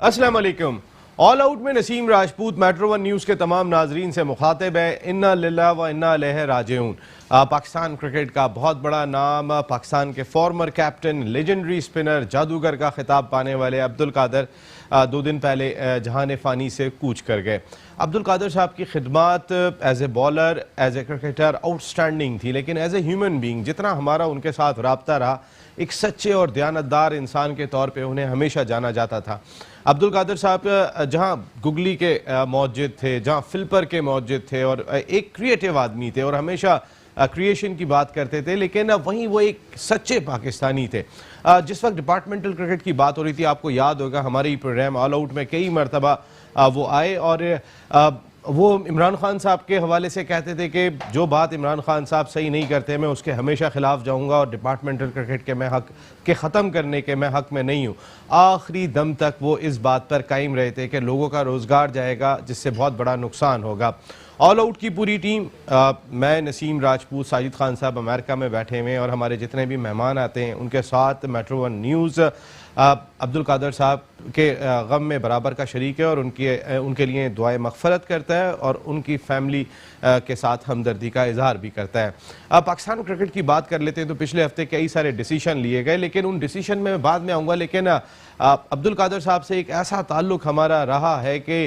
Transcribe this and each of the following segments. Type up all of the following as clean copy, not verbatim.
अस्सलाम वालेकुम। All out में Naseem Rajput metro one news के तमाम नाजरीन से मुखातिब है। इन्ना लिल्लाह व इन्ना इलैहि राजिऊन। पाकिस्तान क्रिकेट का बहुत बड़ा नाम, पाकिस्तान के फॉर्मर कैप्टन, लेजेंडरी स्पिनर, जादूगर का खिताब पाने वाले अब्दुल कादर 2 दिन पहले जहान फ़ानी से कूच कर गए। अब्दुल कादर साहब की खिदमत as a bowler, as a cricketer outstanding थी, लेकिन एज ए ह्यूमन बींग जितना हमारा उनके साथ रब्ता रहा, एक सच्चे और दयानतदार इंसान के तौर पे उन्हें हमेशा जाना जाता था। अब्दुल कादर साहब जहाँ गुगली के मौजूद थे, जहाँ फिल्पर के मौजूद थे और एक क्रिएटिव आदमी थे और हमेशा क्रिएशन की बात करते थे, लेकिन वहीं वो एक सच्चे पाकिस्तानी थे। जिस वक्त डिपार्टमेंटल क्रिकेट की बात हो रही थी, आपको याद होगा हमारे ही प्रोग्राम ऑल आउट में कई मरतबा वो आए और वो इमरान खान साहब के हवाले से कहते थे कि जो बात इमरान खान साहब सही नहीं करते मैं उसके हमेशा खिलाफ जाऊंगा और डिपार्टमेंटल क्रिकेट के मैं हक के ख़त्म करने के मैं हक में नहीं हूँ। आखिरी दम तक वो इस बात पर कायम रहे थे कि लोगों का रोज़गार जाएगा जिससे बहुत बड़ा नुकसान होगा। ऑल आउट की पूरी टीम, मैं, नसीम राजपूत, साजिद खान साहब अमेरिका में बैठे हुए हैं और हमारे जितने भी मेहमान आते हैं उनके साथ metro one news Abdul Qadir साहब के गम में बराबर का शरीक है और उनके लिए दुआए मग़फ़रत करता है और उनकी फैमिली के साथ हमदर्दी का इजहार भी करता है। पाकिस्तान क्रिकेट की बात कर लेते हैं तो पिछले हफ्ते कई सारे डिसीजन लिए गए, लेकिन उन डिसीजन में बाद में आऊँगा। लेकिन अब्दुल कादर साहब से एक ऐसा ताल्लुक़ हमारा रहा है कि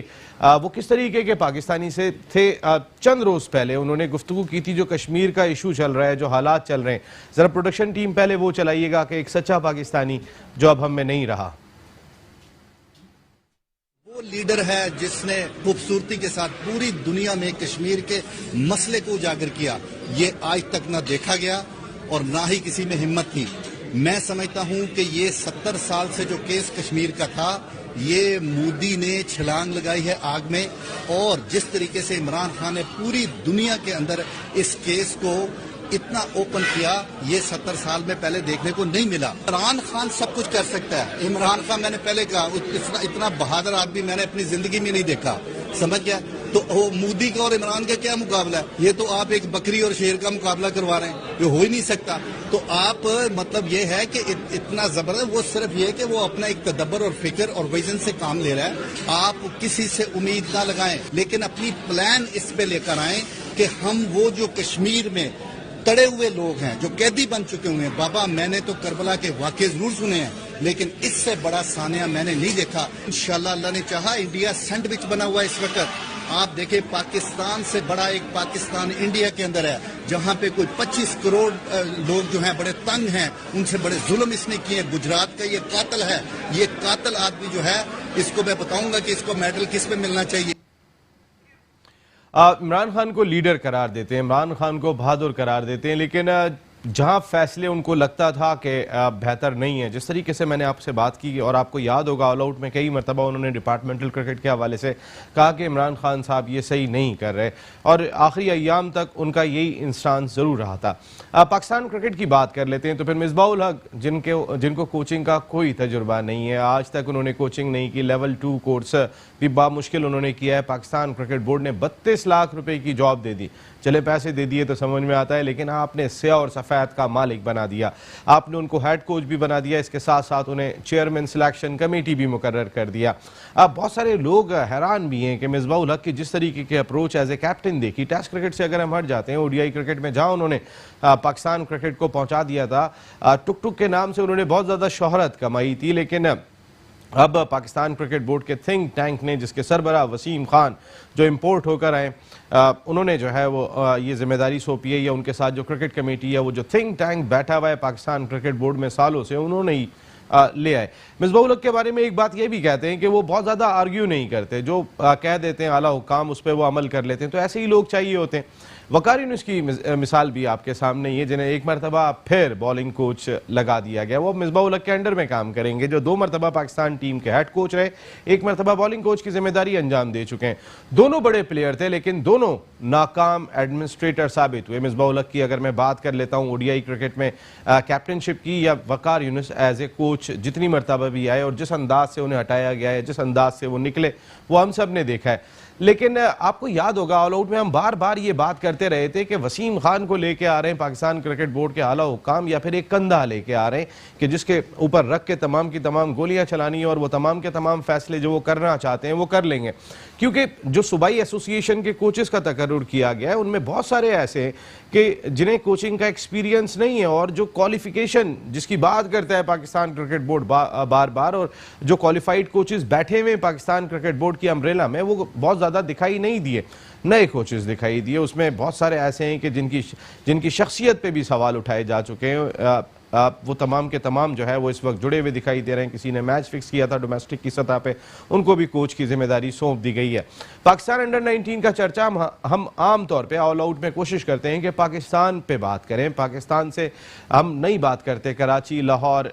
वो किस तरीके के पाकिस्तानी से थे। चंद रोज़ पहले उन्होंने गुफ्तगू की थी जो कश्मीर का इशू चल रहा है, जो हालात चल रहे हैं। ज़रा प्रोडक्शन टीम पहले वो चलाइएगा कि एक सच्चा पाकिस्तानी जो अब हम में नहीं रहा। वो लीडर है जिसने खूबसूरती के साथ पूरी दुनिया में कश्मीर के मसले को उजागर किया। ये आज तक ना देखा गया और ना ही किसी में हिम्मत थी। मैं समझता हूं कि ये 70 साल से जो केस कश्मीर का था, ये मोदी ने छलांग लगाई है आग में। और जिस तरीके से इमरान खान ने पूरी दुनिया के अंदर इस केस को इतना ओपन किया, ये 70 साल में पहले देखने को नहीं मिला। इमरान खान सब कुछ कर सकता है। इमरान खान, मैंने पहले कहा, इतना बहादुर आदमी मैंने अपनी जिंदगी में नहीं देखा। समझ गया? तो मोदी का और इमरान का क्या मुकाबला है? ये तो आप एक बकरी और शेर का मुकाबला करवा रहे हैं, ये हो ही नहीं सकता। तो आप मतलब ये है कि इतना जबरदस्त, वो सिर्फ ये कि वो अपना एक तदब्बर और फिक्र और विजन से काम ले रहा है। आप किसी से उम्मीद ना लगाएं, लेकिन अपनी प्लान इस पे लेकर आए कि हम वो जो कश्मीर में तड़े हुए लोग हैं, जो कैदी बन चुके हुए हैं। बाबा, मैंने तो करबला के वाक़े जरूर सुने हैं, लेकिन इससे बड़ा सानिया मैंने नहीं देखा। इंशाल्लाह अल्लाह ने चाहा, इंडिया सैंडविच बना हुआ है इस वक्त। आप देखें, पाकिस्तान से बड़ा एक पाकिस्तान इंडिया के अंदर है, जहां पे कोई 25 करोड़ लोग जो हैं बड़े तंग हैं, उनसे बड़े जुल्म इसने किए। गुजरात का ये कातिल है, ये कातिल आदमी जो है, इसको मैं बताऊंगा कि इसको मेडल किस पे मिलना चाहिए। इमरान खान को लीडर करार देते हैं, इमरान खान को बहादुर करार देते हैं, लेकिन जहां फैसले उनको लगता था कि बेहतर नहीं है, जिस तरीके से मैंने आपसे बात की और आपको याद होगा ऑल आउट में कई मरतबा उन्होंने डिपार्टमेंटल क्रिकेट के हवाले से कहा कि इमरान खान साहब ये सही नहीं कर रहे और आखिरी अय्याम तक उनका यही इंस्टांस ज़रूर रहा था। पाकिस्तान क्रिकेट की बात कर लेते हैं तो फिर मिसबाउल हक, जिनको कोचिंग का कोई तजुर्बा नहीं है, आज तक उन्होंने कोचिंग नहीं की, लेवल 2 कोर्स भी बामुश्किल उन्होंने किया है। पाकिस्तान क्रिकेट बोर्ड ने 32 लाख रुपए की जॉब दे दी। चले पैसे दे दिए तो समझ में आता है, लेकिन आपने स्याह और सफ़ेद का मालिक बना दिया। आपने उनको हेड कोच भी बना दिया, इसके साथ साथ उन्हें चेयरमैन सिलेक्शन कमेटी भी मुकर्रर कर दिया। अब बहुत सारे लोग हैरान भी हैं कि मिसबाउल हक की जिस तरीके के अप्रोच एज ए कैप्टन देखी, टेस्ट क्रिकेट से अगर हम हट जाते हैं, ओडीआई क्रिकेट में जहाँ उन्होंने पाकिस्तान क्रिकेट को पहुँचा दिया था, टुक टुक के नाम से उन्होंने बहुत ज़्यादा शोहरत कमाई थी, लेकिन अब पाकिस्तान क्रिकेट बोर्ड के थिंक टैंक ने, जिसके सरबराह वसीम खान जो इंपोर्ट होकर आए, उन्होंने जो है वो ये जिम्मेदारी सौंपी है, या उनके साथ जो क्रिकेट कमेटी है, वो जो थिंक टैंक बैठा हुआ है पाकिस्तान क्रिकेट बोर्ड में सालों से, उन्होंने ही ले आए। मिसबाउल हक के बारे में एक बात ये भी कहते हैं कि वो बहुत ज़्यादा आर्ग्यू नहीं करते, जो कह देते हैं आला हुकाम उस पर वो अमल कर लेते हैं। तो ऐसे ही लोग चाहिए होते हैं। वकार यूनुस की मिसाल भी आपके सामने ये, जिन्हें एक मरतबा फिर बॉलिंग कोच लगा दिया गया। वो मिसबाउल हक के अंडर में काम करेंगे, जो 2 मरतबा पाकिस्तान टीम के हेड कोच रहे, 1 मरतबा बॉलिंग कोच की जिम्मेदारी अंजाम दे चुके हैं। दोनों बड़े प्लेयर थे, लेकिन दोनों नाकाम एडमिनिस्ट्रेटर साबित हुए। मिसबाउल हक की अगर मैं बात कर लेता हूँ ओडीआई क्रिकेट में कैप्टनशिप की, या वकार यूनुस एज ए कोच जितनी मरतबा भी आए और जिस अंदाज से उन्हें हटाया गया है, जिस अंदाज से वो निकले, वो हम सब ने देखा है। लेकिन आपको याद होगा ऑल आउट में हम बार बार ये बात करते रहे थे कि वसीम खान को लेके आ रहे हैं पाकिस्तान क्रिकेट बोर्ड के आला हुकाम, या फिर एक कंधा लेके आ रहे हैं कि जिसके ऊपर रख के तमाम की तमाम गोलियां चलानी है और वो तमाम के तमाम फैसले जो वो करना चाहते हैं वो कर लेंगे। क्योंकि जो सूबाई एसोसिएशन के कोचेस का तकर्रुर किया गया है उनमें बहुत सारे ऐसे हैं कि जिन्हें कोचिंग का एक्सपीरियंस नहीं है, और जो क्वालिफिकेशन जिसकी बात करता है पाकिस्तान क्रिकेट बोर्ड बार बार, और जो क्वालिफाइड कोचेस बैठे हुए पाकिस्तान क्रिकेट बोर्ड की अम्ब्रेला में वो बहुत ज़्यादा दिखाई नहीं दिए। नए कोचेस दिखाई दिए, उसमें बहुत सारे ऐसे हैं कि जिनकी शख्सियत पे भी सवाल उठाए जा चुके हैं। वो तमाम के तमाम जो है वो इस वक्त जुड़े हुए दिखाई दे रहे हैं। किसी ने मैच फिक्स किया था डोमेस्टिक की सतह पे, उनको भी कोच की जिम्मेदारी सौंप दी गई है। पाकिस्तान अंडर 19 का चर्चा हम आम तौर पे ऑल आउट में कोशिश करते हैं कि पाकिस्तान पे बात करें, पाकिस्तान से हम नहीं बात करते कराची, लाहौर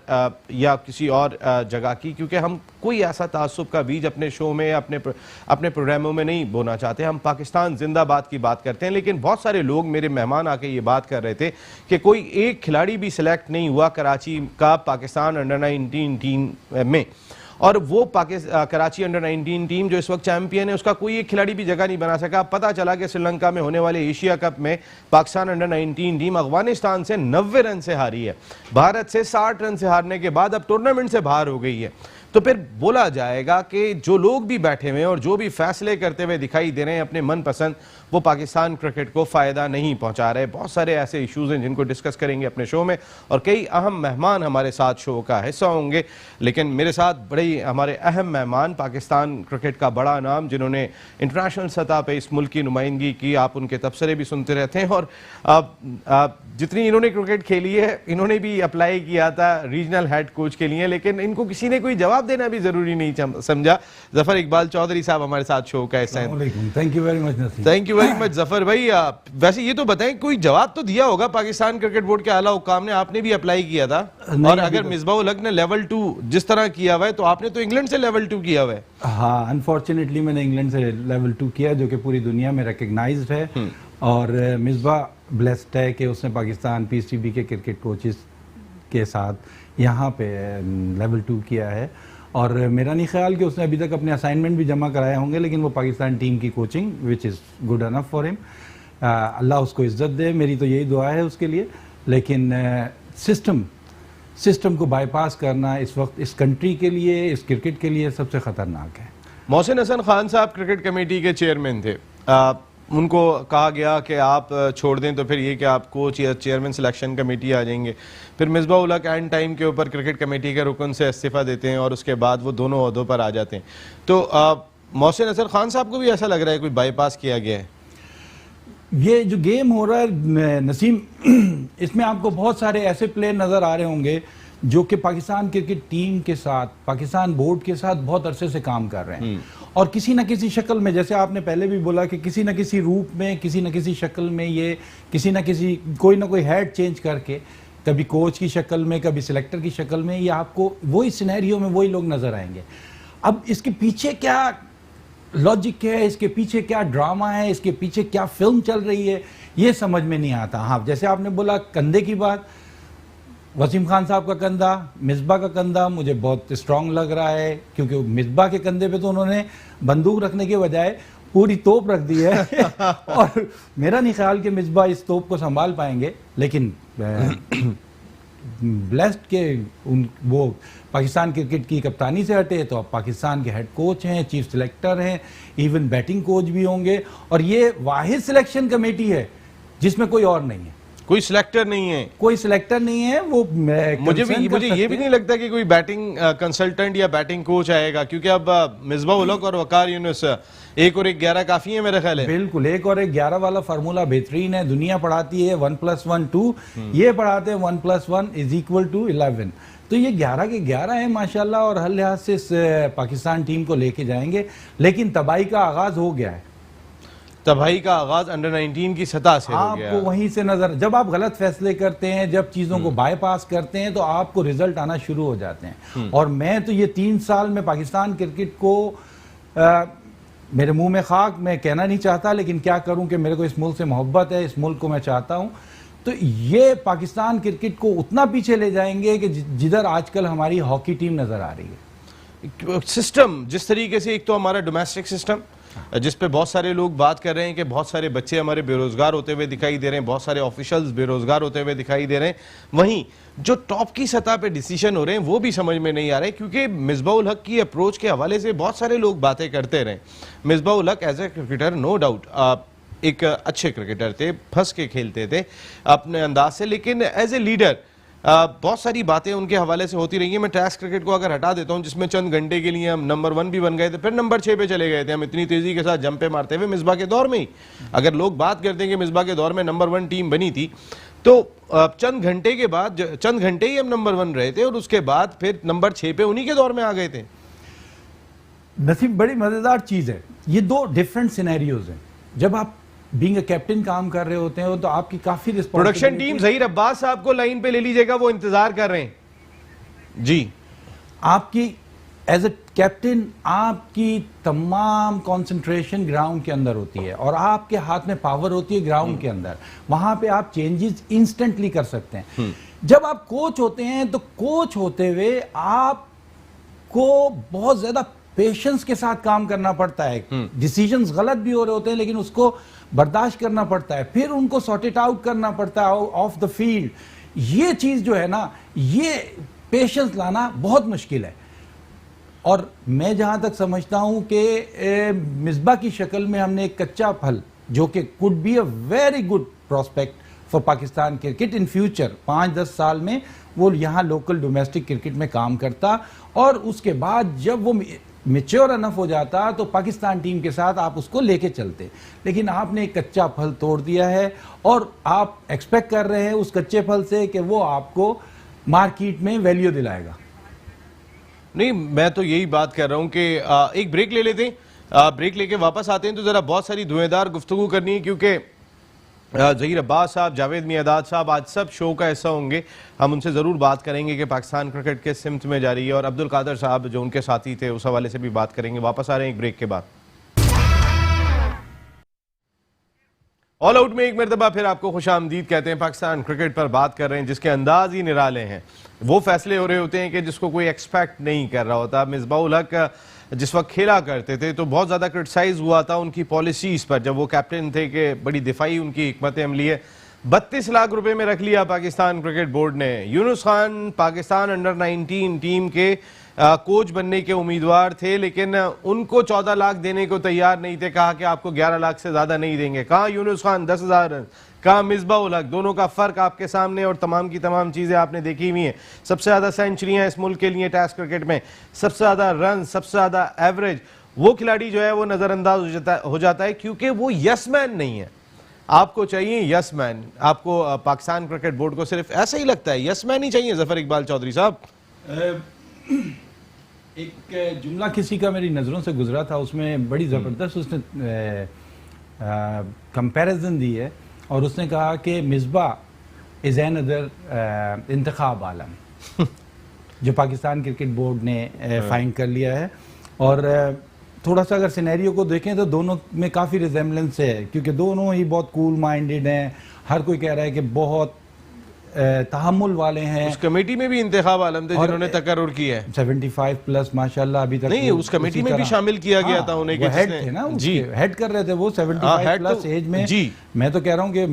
या किसी और जगह की, क्योंकि हम कोई ऐसा तासुब का बीज अपने शो में अपने प्रोग्रामों में नहीं बोना चाहते। हम पाकिस्तान जिंदाबाद की बात करते हैं। लेकिन बहुत सारे लोग, मेरे मेहमान आके ये बात कर रहे थे कि कोई एक खिलाड़ी भी सिलेक्ट नहीं हुआ कराची का पाकिस्तान अंडर 19 टीम में, और वो कराची अंडर 19 टीम जो इस वक्त चैंपियन है उसका कोई एक खिलाड़ी भी जगह नहीं बना सका। पता चला कि श्रीलंका में होने वाले एशिया कप में पाकिस्तान अंडर 19 टीम अफगानिस्तान से 90 रन से हारी है, भारत से 60 रन से हारने के बाद अब टूर्नामेंट से बाहर हो गई है। तो फिर बोला जाएगा कि जो लोग भी बैठे हुए हैं और जो भी फैसले करते हुए दिखाई दे रहे हैं अपने मनपसंद, वो पाकिस्तान क्रिकेट को फ़ायदा नहीं पहुंचा रहे। बहुत सारे ऐसे इश्यूज़ हैं जिनको डिस्कस करेंगे अपने शो में, और कई अहम मेहमान हमारे साथ शो का हिस्सा होंगे। लेकिन मेरे साथ बड़े हमारे अहम मेहमान, पाकिस्तान क्रिकेट का बड़ा नाम जिन्होंने इंटरनेशनल सतह पे इस मुल्क की नुमाइंदगी की, आप उनके तबसरे भी सुनते रहते हैं। और जितनी इन्होंने क्रिकेट खेली है, इन्होंने भी अप्लाई किया था रीजनल हेड कोच के लिए, लेकिन इनको किसी ने कोई जवाब देना भी जरूरी नहीं समझा। जफर इकबाल चौधरी साहब हमारे साथ शो का हिस्सा हैं। Thank you very much Naseem. Thank you very much Zafar भाई। वैसे ये तो बताएं, कोई जवाब तो दिया होगा पाकिस्तान क्रिकेट बोर्ड के आला हुकाम ने, आपने भी अप्लाई किया था, और अगर मिसबाह उल हक ने लेवल 2 जिस तरह किया हुआ है, तो आपने तो इंग्लैंड से लेवल 2 किया हुआ है। हाँ, अनफॉर्चुनेटली मैंने इंग्लैंड से लेवल 2 किया, जो कि पूरी दुनिया में रिकग्नाइज्ड है। और मिसबाह ब्लेस्ड है कि उसने पाकिस्तान पीसीबी के क्रिकेट कोचेस के साथ यहाँ पे लेवल 2 किया है। और मेरा नहीं ख्याल कि उसने अभी तक अपने असाइनमेंट भी जमा कराए होंगे, लेकिन वो पाकिस्तान टीम की coaching which is good enough for him. Allah उसको इज्जत दे, मेरी तो यही दुआ है उसके लिए। लेकिन सिस्टम को बाईपास करना इस वक्त इस कंट्री के लिए, इस क्रिकेट के लिए सबसे ख़तरनाक है। मोहसिन हसन खान साहब क्रिकेट कमेटी के चेयरमैन थे, उनको कहा गया कि आप छोड़ दें तो फिर ये कि आप कोच या चेयरमैन सिलेक्शन कमेटी आ जाएंगे। फिर मिसबाह उल हक एंड टाइम के ऊपर क्रिकेट कमेटी के रुकन से इस्तीफ़ा देते हैं और उसके बाद वो दोनों ओहदों पर आ जाते हैं। तो मोहसिन हसन खान साहब को भी ऐसा लग रहा है कोई बाईपास किया गया है? ये जो गेम हो रहा है नसीम, इसमें आपको बहुत सारे ऐसे प्लेयर नज़र आ रहे होंगे जो कि पाकिस्तान क्रिकेट टीम के साथ, पाकिस्तान बोर्ड के साथ बहुत अरसे से काम कर रहे हैं, और किसी न किसी शक्ल में, जैसे आपने पहले भी बोला कि किसी न किसी रूप में, किसी न किसी शक्ल में, ये किसी न किसी कोई ना कोई हेड चेंज करके, कभी कोच की शक्ल में, कभी सिलेक्टर की शक्ल में, ये आपको वही सिनेरियो में वही लोग नज़र आएंगे। अब इसके पीछे क्या लॉजिक है, इसके पीछे क्या ड्रामा है, इसके पीछे क्या फिल्म चल रही है, ये समझ में नहीं आता। हाँ, जैसे आपने बोला कंधे की बात, वसीम खान साहब का कंधा, मिसबाह का कंधा मुझे बहुत स्ट्रांग लग रहा है, क्योंकि मिसबाह के कंधे पे तो उन्होंने बंदूक रखने के बजाय पूरी तोप रख दी है और मेरा नहीं ख्याल कि मिसबाह इस तोप को संभाल पाएंगे। लेकिन ब्लेस्ड के वो पाकिस्तान क्रिकेट की कप्तानी से हटे तो अब पाकिस्तान के हेड कोच हैं, चीफ सिलेक्टर हैं, इवन बैटिंग कोच भी होंगे, और ये वाहिद सिलेक्शन कमेटी है जिसमें कोई और नहीं है, कोई सिलेक्टर नहीं है, कोई सिलेक्टर नहीं है। वो मुझे ये भी नहीं लगता कि कोई बैटिंग कंसल्टेंट या बैटिंग कोच आएगा, क्योंकि अब मिसबाह उल हक और वकार यूनुस 1 और 1 11 काफी है मेरा ख्याल है। बिल्कुल, 1 और 1 11 वाला फार्मूला बेहतरीन है। दुनिया पढ़ाती है 1 + 1 2, ये पढ़ाते हैं 1 + 1 = 11। तो ये 11 के 11 है माशाल्लाह, और हर लिहाज से इस पाकिस्तान टीम को लेके जाएंगे। लेकिन तबाही का आगाज हो गया है, तबाही का आगाज अंडर 19 की सतह से हो गया। आपको वहीं से नजर, जब आप गलत फैसले करते हैं, जब चीजों को बाईपास करते हैं, तो आपको रिजल्ट आना शुरू हो जाते हैं। और मैं तो ये 3 साल में पाकिस्तान क्रिकेट को मेरे मुंह में खाक मैं कहना नहीं चाहता, लेकिन क्या करूं कि मेरे को इस मुल्क से मोहब्बत है, इस मुल्क को मैं चाहता हूं। तो ये पाकिस्तान क्रिकेट को उतना पीछे ले जाएंगे कि जिधर आजकल हमारी हॉकी टीम नजर आ रही है। सिस्टम जिस तरीके से, एक तो हमारा डोमेस्टिक सिस्टम, जिस पे बहुत सारे लोग बात कर रहे हैं कि बहुत सारे बच्चे हमारे बेरोजगार होते हुए दिखाई दे रहे हैं, बहुत सारे ऑफिशियल्स बेरोजगार होते हुए दिखाई दे रहे हैं। वहीं जो टॉप की सतह पे डिसीजन हो रहे हैं वो भी समझ में नहीं आ रहे, क्योंकि मिसबाउल हक की अप्रोच के हवाले से बहुत सारे लोग बातें करते रहे। Misbahul Haq as a cricketer no doubt एक अच्छे क्रिकेटर थे, फंस के खेलते थे अपने अंदाज से, लेकिन एज ए लीडर बहुत सारी बातें उनके हवाले से होती रही हैं। मैं टेस्ट क्रिकेट को अगर हटा देता हूं, जिसमें चंद घंटे के लिए हम नंबर 1 भी बन गए थे, फिर नंबर 6 पे चले गए थे हम इतनी तेजी के साथ जंपे मारते हुए मिसबा के दौर में ही। अगर लोग बात करते हैं कि मिसबा के दौर में नंबर 1 टीम बनी थी, तो चंद घंटे के बाद, चंद घंटे ही हम नंबर 1 रहे थे, और उसके बाद फिर नंबर 6 पे उन्हीं के दौर में आ गए थे। नसीब, बड़ी मजेदार चीज है, ये दो डिफरेंट सिनेरियोज हैं। जब आप बीइंग अ कैप्टन काम कर रहे होते हैं तो आपकी काफी प्रोडक्शन टीम ज़हीर अब्बास साहब को लाइन पे ले लीजिएगा, वो इंतजार कर रहे हैं जी। आपकी एज ए कैप्टन आपकी तमाम कंसंट्रेशन ग्राउंड के अंदर होती है और आपके हाथ में पावर होती है ग्राउंड के अंदर। वहां पे आप चेंजेस इंस्टेंटली कर सकते हैं। जब आप कोच होते हैं तो कोच होते हुए आपको बहुत ज्यादा पेशेंस के साथ काम करना पड़ता है। डिसीजंस गलत भी हो रहे होते हैं लेकिन उसको बर्दाश्त करना पड़ता है, फिर उनको सॉर्ट इट आउट करना पड़ता है ऑफ द फील्ड। ये चीज जो है ना, ये पेशेंस लाना बहुत मुश्किल है। और मैं जहां तक समझता हूं कि मिसबा की शक्ल में हमने एक कच्चा फल, जो कि could be a very good prospect for Pakistan cricket in future, 5-10 साल में वो यहाँ लोकल डोमेस्टिक क्रिकेट में काम करता, और उसके बाद जब वो मेच्योर अनफ हो जाता तो पाकिस्तान टीम के साथ आप उसको लेके चलते। लेकिन आपने एक कच्चा फल तोड़ दिया है और आप एक्सपेक्ट कर रहे हैं उस कच्चे फल से कि वो आपको मार्केट में वैल्यू दिलाएगा। नहीं, मैं तो यही बात कर रहा हूं कि एक ब्रेक ले लेते हैं, ब्रेक लेके वापस आते हैं तो जरा बहुत सारी धुएंधार गुफ्तगू करनी है, क्योंकि ज़हीर अब्बास साहब, जावेद मियादाद साहब आज सब शो का हिस्सा होंगे। हम उनसे ज़रूर बात करेंगे कि पाकिस्तान क्रिकेट किस सिमत में जा रही है, और अब्दुल कादर साहब जो उनके साथी थे उस हवाले से भी बात करेंगे। वापस आ रहे हैं एक ब्रेक के बाद। ऑल आउट में एक मरतबा फिर आपको खुशामदीद कहते हैं। पाकिस्तान क्रिकेट पर बात कर रहे हैं जिसके अंदाज ही निराले हैं। वो फैसले हो रहे होते हैं कि जिसको कोई एक्सपेक्ट नहीं कर रहा होता। मिसबाउल हक जिस वक्त खेला करते थे तो बहुत ज़्यादा क्रिटिसाइज हुआ था उनकी पॉलिसीज़ पर, जब वो कैप्टन थे, कि बड़ी दिफाई उनकी हिकमत अमली है। 32 लाख रुपए में रख लिया पाकिस्तान क्रिकेट बोर्ड ने। यूनुस खान पाकिस्तान अंडर 19 टीम के कोच बनने के उम्मीदवार थे, लेकिन उनको 14 लाख देने को तैयार नहीं थे। कहा कि आपको 11 लाख से ज़्यादा नहीं देंगे। कहा यूनुस खान 10,000 रन, कहा मिसबाउल हक। दोनों का फ़र्क आपके सामने और तमाम की तमाम चीज़ें आपने देखी हुई हैं। सबसे ज़्यादा सेंचुरियाँ इस मुल्क के लिए टेस्ट क्रिकेट में, सबसे ज़्यादा रन, सबसे ज़्यादा एवरेज। वो खिलाड़ी जो है वो नज़रअंदाज हो जाता है क्योंकि वो यस मैन नहीं है। आपको चाहिए यस मैन। आपको पाकिस्तान क्रिकेट बोर्ड को सिर्फ ऐसा ही लगता है, यस मैन ही चाहिए। जफर इकबाल चौधरी साहब, एक जुमला किसी का मेरी नज़रों से गुजरा था, उसमें बड़ी ज़बरदस्त उसने कंपैरिजन दी है, और उसने कहा कि मिसबा इज़ एन अदर इंतखाब आलम जो पाकिस्तान क्रिकेट बोर्ड ने फाइंड कर लिया है। और थोड़ा सा अगर सिनेरियो को देखें तो दोनों में काफ़ी रिजेम्बलेंस है, क्योंकि दोनों ही बहुत कूल माइंडेड हैं। हर कोई कह रहा है कि बहुत तहम्मुल वाले हैं। उस कमेटी में भी इंतखाब आलम थे जिन्होंने तकर्रुर किया है। 75 प्लस माशाल्लाह अभी तक नहीं, उस कमेटी में भी शामिल किया गया था उन्हें, कि हेड थे ना जी, हेड कर रहे थे वो 75 प्लस एज में जी। मैं तो कह रहा हूँ कि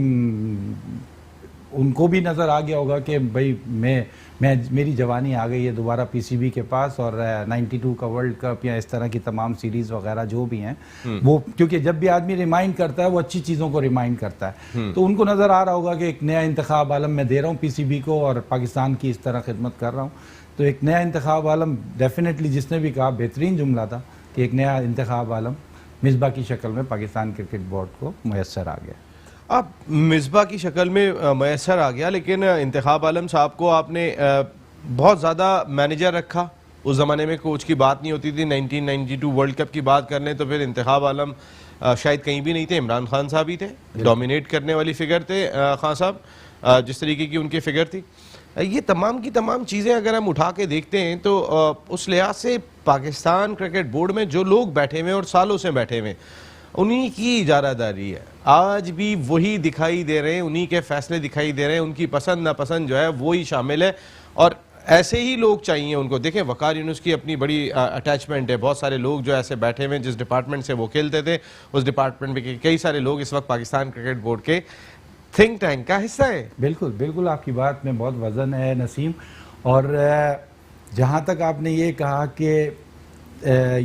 उनको भी नजर आ गया होगा कि भाई मैं मेरी जवानी आ गई है दोबारा पीसीबी के पास, और 92 का वर्ल्ड कप या इस तरह की तमाम सीरीज वगैरह जो भी हैं वो, क्योंकि जब भी आदमी रिमाइंड करता है वो अच्छी चीज़ों को रिमाइंड करता है। तो उनको नज़र आ रहा होगा कि एक नया इंतखाब आलम मैं दे रहा हूँ पीसीबी को, और पाकिस्तान की इस तरह खिदमत कर रहा हूँ। तो एक नया इंतखाब आलम डेफिनेटली, जिसने भी कहा बेहतरीन जुमला था कि एक नया इंतखाब आलम मिसबा की शक्ल में पाकिस्तान क्रिकेट बोर्ड को मैसर आ गया। अब मिसबा की शक्ल में मैसर आ गया, लेकिन इंतखाब आलम साहब को आपने बहुत ज़्यादा मैनेजर रखा। उस ज़माने में कोच की बात नहीं होती थी। 1992 वर्ल्ड कप की बात कर लें तो फिर इंतखाब आलम शायद कहीं भी नहीं थे। इमरान खान साहब ही थे, डोमिनेट करने वाली फिगर थे खान साहब, जिस तरीके की उनकी फिगर थी। ये तमाम की तमाम चीज़ें अगर हम उठा के देखते हैं तो उस लिहाज से पाकिस्तान क्रिकेट बोर्ड में जो लोग बैठे हुए और सालों से बैठे हुए, उन्हीं की इजारादारी है। आज भी वही दिखाई दे रहे हैं, उन्हीं के फैसले दिखाई दे रहे हैं। उनकी पसंद नापसंद जो है वो ही शामिल है। और ऐसे ही लोग चाहिए उनको। देखें, वकार यूनुस की अपनी बड़ी अटैचमेंट है, बहुत सारे लोग जो ऐसे बैठे हुए हैं, जिस डिपार्टमेंट से वो खेलते थे उस डिपार्टमेंट में कई सारे लोग इस वक्त पाकिस्तान क्रिकेट बोर्ड के थिंक टैंक का हिस्सा है। बिल्कुल बिल्कुल, आपकी बात में बहुत वजन है नसीम। और जहाँ तक आपने ये कहा कि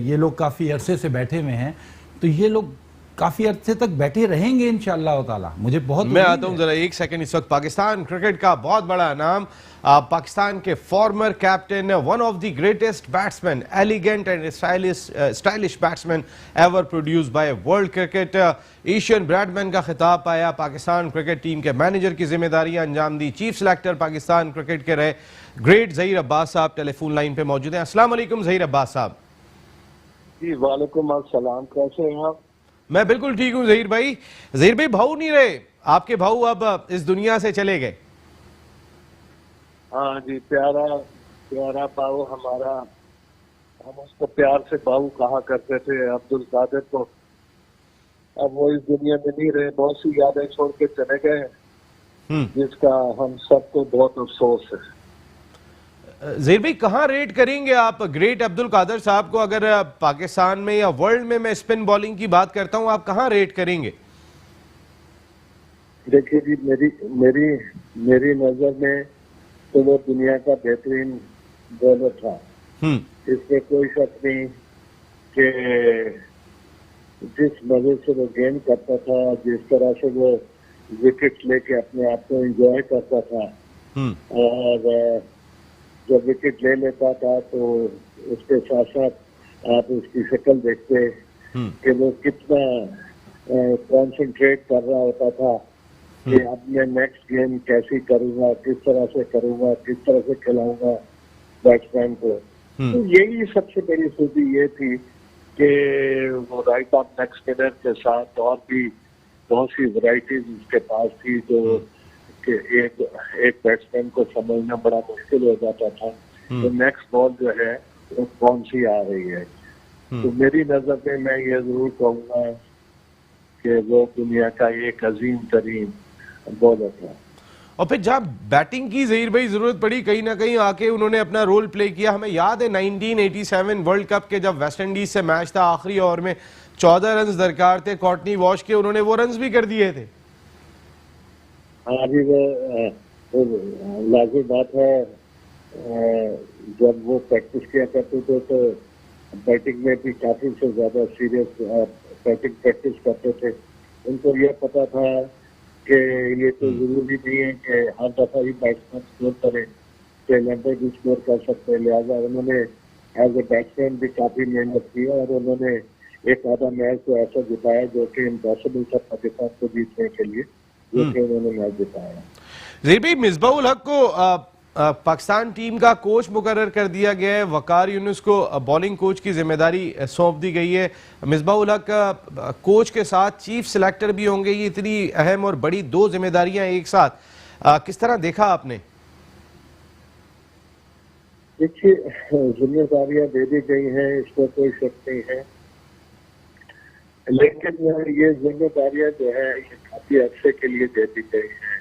ये लोग काफ़ी अरसे से बैठे हुए हैं, तो ये लोग काफ़ी अरसे तक बैठे रहेंगे इंशाअल्लाह ताला। मुझे बहुत मैं आता हूं जरा एक सेकंड। इस वक्त पाकिस्तान क्रिकेट का बहुत बड़ा नाम, पाकिस्तान के former captain, one of the greatest batsman, elegant and stylish batsman ever produce by world cricket, Asian Bradman का खिताब पाया, पाकिस्तान क्रिकेट टीम के मैनेजर की जिम्मेदारियां अंजाम दी, चीफ सिलेक्टर पाकिस्तान क्रिकेट के रहे, ग्रेट ज़हीर अब्बास साहब टेलीफोन लाइन पे मौजूद हैं। अस्सलाम वालेकुम ज़हीर अब्बास साहब। जी वालेकुम अस्सलाम, कैसे हैं आप? मैं बिल्कुल ठीक हूं ज़हीर भाई। ज़हीर भाई, भाऊ नहीं रहे आपके, भाऊ अब इस दुनिया से चले गए। हाँ जी, प्यारा प्यारा बाबू हमारा, हम उसको प्यार से बाबू कहा करते थे, अब्दुल कादिर को। अब वो इस दुनिया में नहीं रहे, बहुत सी यादें छोड़ के चले गए, जिसका हम सबको बहुत अफसोस है। ज़हीर भाई, कहाँ रेट करेंगे आप ग्रेट अब्दुल कादिर साहब को? अगर पाकिस्तान में या वर्ल्ड में मैं स्पिन बॉलिंग की बात करता हूं, आप कहाँ रेट करेंगे? देखिए जी, मेरी नजर में तो वो दुनिया का बेहतरीन बॉलर था, इसमें कोई शक नहीं कि जिस मजे से वो गेम करता था, जिस तरह से वो विकेट लेके अपने आप को एंजॉय करता था, और जब विकेट ले लेता था तो उसके साथ साथ आप उसकी शक्ल देखते कि वो कितना कंसंट्रेट कर रहा होता था कि अब मैं नेक्स्ट गेम कैसी करूंगा, किस तरह से करूंगा, किस तरह से खिलाऊंगा बैट्समैन को। तो यही सबसे बड़ी खूबी ये थी कि वो राइट ऑफ नेक स्पिनर के साथ और भी बहुत सी वैरायटीज उसके पास थी, जो कि एक बैट्समैन को समझना बड़ा मुश्किल हो जाता था तो नेक्स्ट बॉल जो है वो कौन सी आ रही है। तो मेरी नजर में मैं ये जरूर कहूंगा कि वो दुनिया का एक अजीम तरीन बॉलर था। और फिर जब बैटिंग की ज़हीर भाई जरूरत पड़ी, कहीं ना कहीं आके उन्होंने अपना रोल प्ले किया। हमें याद है 1987 वर्ल्ड कप के जब वेस्ट इंडीज से मैच था, आखिरी ओवर में 14 रन दरकार थे कॉर्टनी वॉश के, उन्होंने वो रन भी कर दिए थे। हाँ जी, वो लाजिम बात है। जब वो प्रैक्टिस किया करते थे तो बैटिंग में भी काफी से ज्यादा सीरियस बैटिंग प्रैक्टिस करते थे। उनको ये पता था कि ये तो जरूरी नहीं है कि हर दफा ही बैट्समैन स्कोर करे, लंबे भी स्कोर कर सकते हैं। लिहाजा उन्होंने एज ए बैट्समैन भी काफी मेहनत की और उन्होंने एक आधा मैच तो ऐसा जिताया जो कि इम्पॉसिबल था पाकिस्तान को जीतने के लिए, जो कि उन्होंने मैच जिताया। ज़हीर भाई, मिसबाह उल हक को पाकिस्तान टीम का कोच मुकर्रर कर दिया गया है, वकार यूनुस को बॉलिंग कोच की जिम्मेदारी सौंप दी गई है। मिसबाह उल हक कोच के साथ चीफ सिलेक्टर भी होंगे। ये इतनी अहम और बड़ी दो जिम्मेदारियां एक साथ, किस तरह देखा आपने? देखिए, जिम्मेदारियां दे दी गई हैं, इसमें कोई शक नहीं है, लेकिन ये जिम्मेदारियां जो है ये काफी अरसे के लिए दे दी गई हैं।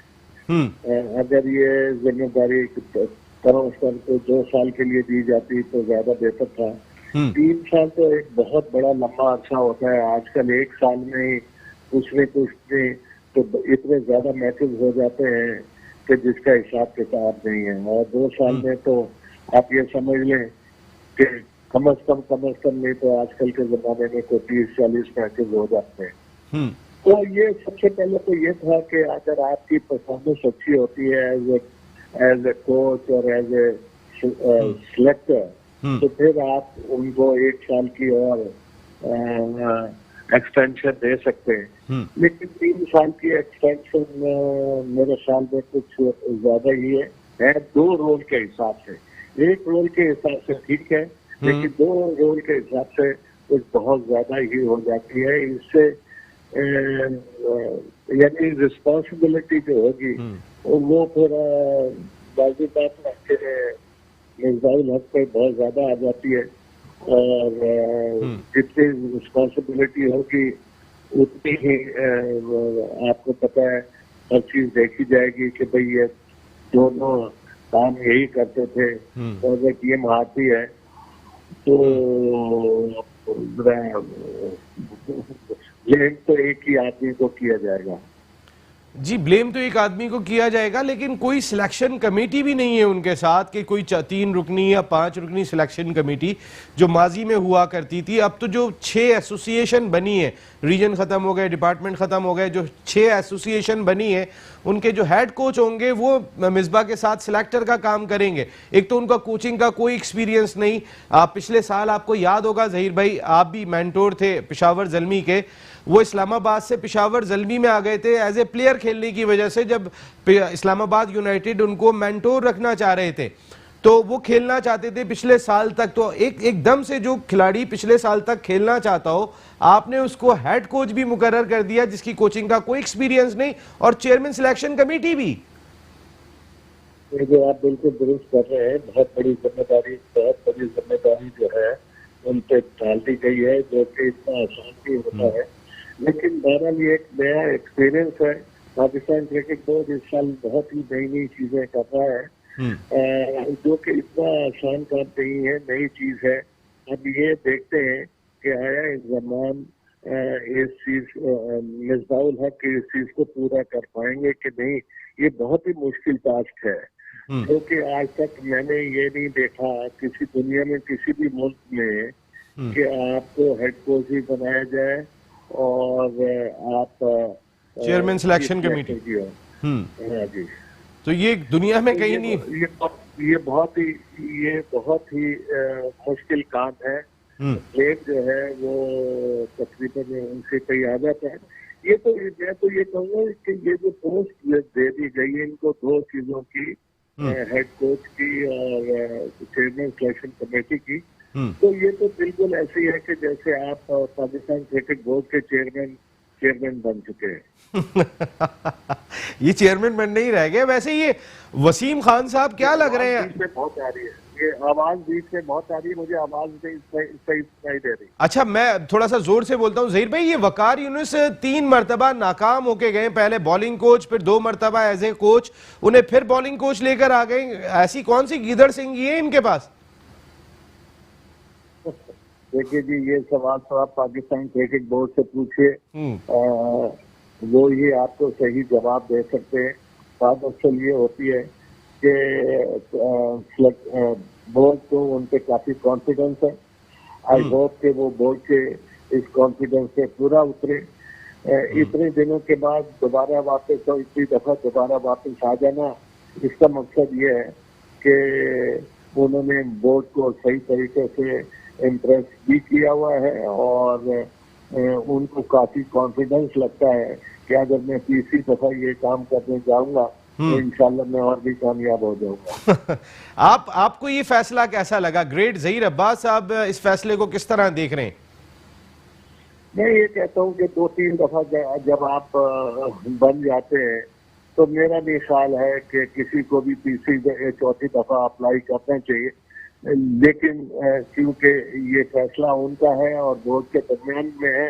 अगर ये जिम्मेदारी करो को 2 साल के लिए दी जाती तो ज्यादा बेहतर था। 3 साल तो एक बहुत बड़ा लंबा अरसा होता है। आजकल 1 साल में ही कुछ नहीं तो इतने ज्यादा मैचेस हो जाते हैं कि जिसका हिसाब किताब नहीं है, और 2 साल में तो आप ये समझ लें कि कम अज कम नहीं तो आजकल के जमाने में कोई 30-40 मैचेस हो जाते हैं। तो ये सबसे पहले तो ये था कि अगर आपकी परफॉर्मेंस अच्छी होती है एज ए कोच और एज ए सिलेक्टर, तो फिर आप उनको 1 साल की और एक्सटेंशन दे सकते हैं। लेकिन 3 साल की एक्सटेंशन मेरे ख्याल में कुछ ज्यादा ही है 2 रोल के हिसाब से। 1 रोल के हिसाब से ठीक है, लेकिन 2 रोल के हिसाब से कुछ बहुत ज्यादा ही हो जाती है। इससे यानी रिस्पॉन्सिबिलिटी जो होगी वो फिर बाकी बात मिसबाह उल हक पे बहुत ज्यादा आ जाती है, और जितनी रिस्पॉन्सिबिलिटी होगी उतनी ही आपको पता है हर चीज देखी जाएगी कि भाई ये दोनों काम यही करते थे, तो अगर टीएम हारती है तो ब्लेम तो एक ही आदमी को किया जाएगा। जी, ब्लेम तो एक आदमी को किया जाएगा, लेकिन कोई सिलेक्शन कमेटी भी नहीं है उनके साथ कि कोई 3 रुकनी या 5 रुकनी सिलेक्शन कमेटी जो माजी में हुआ करती थी। अब तो जो 6 एसोसिएशन बनी है, रीजन खत्म हो गए, डिपार्टमेंट खत्म हो गए, जो 6 एसोसिएशन बनी है उनके जो हेड कोच होंगे वो मिसबा के साथ सिलेक्टर का काम करेंगे। एक तो उनका कोचिंग का कोई एक्सपीरियंस नहीं। पिछले साल आपको याद होगा जहीर भाई, आप भी मेंटोर थे पेशावर ज़ल्मी के, वो इस्लामाबाद से पेशावर ज़ल्मी में आ गए थे एज ए प्लेयर खेलने की वजह से। जब इस्लामाबाद यूनाइटेड उनको मेंटोर रखना चाह रहे थे तो वो खेलना चाहते थे पिछले साल तक। तो एकदम से जो खिलाड़ी पिछले साल तक खेलना चाहता हो, आपने उसको हेड कोच भी मुकर्रर कर दिया जिसकी कोचिंग का कोई एक्सपीरियंस नहीं, और चेयरमैन सिलेक्शन कमेटी भी। ये जो आप बिल्कुल दुरुस्त कर रहे हैं, बहुत बड़ी जिम्मेदारी जो है उन पे डाल दी गई है, जो कि इतना आसान नहीं होता है। लेकिन बहरहाल ये एक नया एक्सपीरियंस है। पाकिस्तान क्रिकेट बोर्ड इस साल बहुत ही नई नई चीजें कर रहा है, जो कि इतना आसान काम नहीं है, नई चीज है। अब ये देखते हैं कि आया इंतजाम इस चीज मिसबाउल हक इस चीज को पूरा कर पाएंगे कि नहीं। ये बहुत ही मुश्किल टास्क है, क्योंकि आज तक मैंने ये नहीं देखा किसी दुनिया में किसी भी मुल्क में कि आपको हेड कोच ही बनाया जाए और आप चेयरमैन सिलेक्शन कमेटी। हाँ जी। तो ये दुनिया में कहीं नहीं। ये बहुत ही मुश्किल काम है। प्लेट जो है वो तकरीबन उनसे कहीं आ जाता है। ये तो मैं तो ये कहूँगा कि ये जो पोस्ट दे दी गई है इनको 2 चीजों की, हेड कोच की और चेयरमैन सिलेक्शन कमेटी की, तो ये तो बिल्कुल ऐसे ही है कि जैसे आप पाकिस्तान क्रिकेट बोर्ड के चेयरमैन बन चुके हैं। ये चेयरमैन बनने ही रह गए। वैसे ये वसीम खान साहब क्या लग रहे हैं? बीच में बहुत आ रही है, ये आवाज बीच में बहुत आ रही है, मुझे आवाज सही सुनाई दे रही। अच्छा, मैं थोड़ा सा जोर से बोलता हूँ। जहीर भाई, ये वकार यूनुस 3 मरतबा नाकाम होके गए, पहले बॉलिंग कोच, फिर 2 मरतबा एज ए कोच, उन्हें फिर बॉलिंग कोच लेकर आ गए। ऐसी कौन सी गीदड़ सिंगी है इनके पास? देखिए जी, ये सवाल तो आप पाकिस्तान क्रिकेट बोर्ड से पूछिए, वो ये आपको सही जवाब दे सकते हैं। बात अक्सर ये होती है कि बोर्ड को उन पे काफी कॉन्फिडेंस है। आई होप कि वो बोर्ड के इस कॉन्फिडेंस से पूरा उतरे। इतने दिनों के बाद दोबारा वापस, तो इतनी दफा दोबारा वापस आ जाना, इसका मकसद ये है कि उन्होंने बोर्ड को सही तरीके से इम्प्रेस भी किया हुआ है और उनको काफी कॉन्फिडेंस लगता है कि अगर मैं तीसरी दफा ये काम करने जाऊंगा तो इंशाल्लाह मैं और भी कामयाब हो जाऊंगा। आपको ये फैसला कैसा लगा? ग्रेट ज़हीर अब्बास साहब इस फैसले को किस तरह देख रहे हैं? मैं ये कहता हूँ कि 2-3 दफा जब आप बन जाते हैं तो मेरा भी ख्याल है कि किसी को भी तीसरी चौथी दफा अप्लाई करना चाहिए। लेकिन क्योंकि ये फैसला उनका है और बोर्ड के दरमियान में है,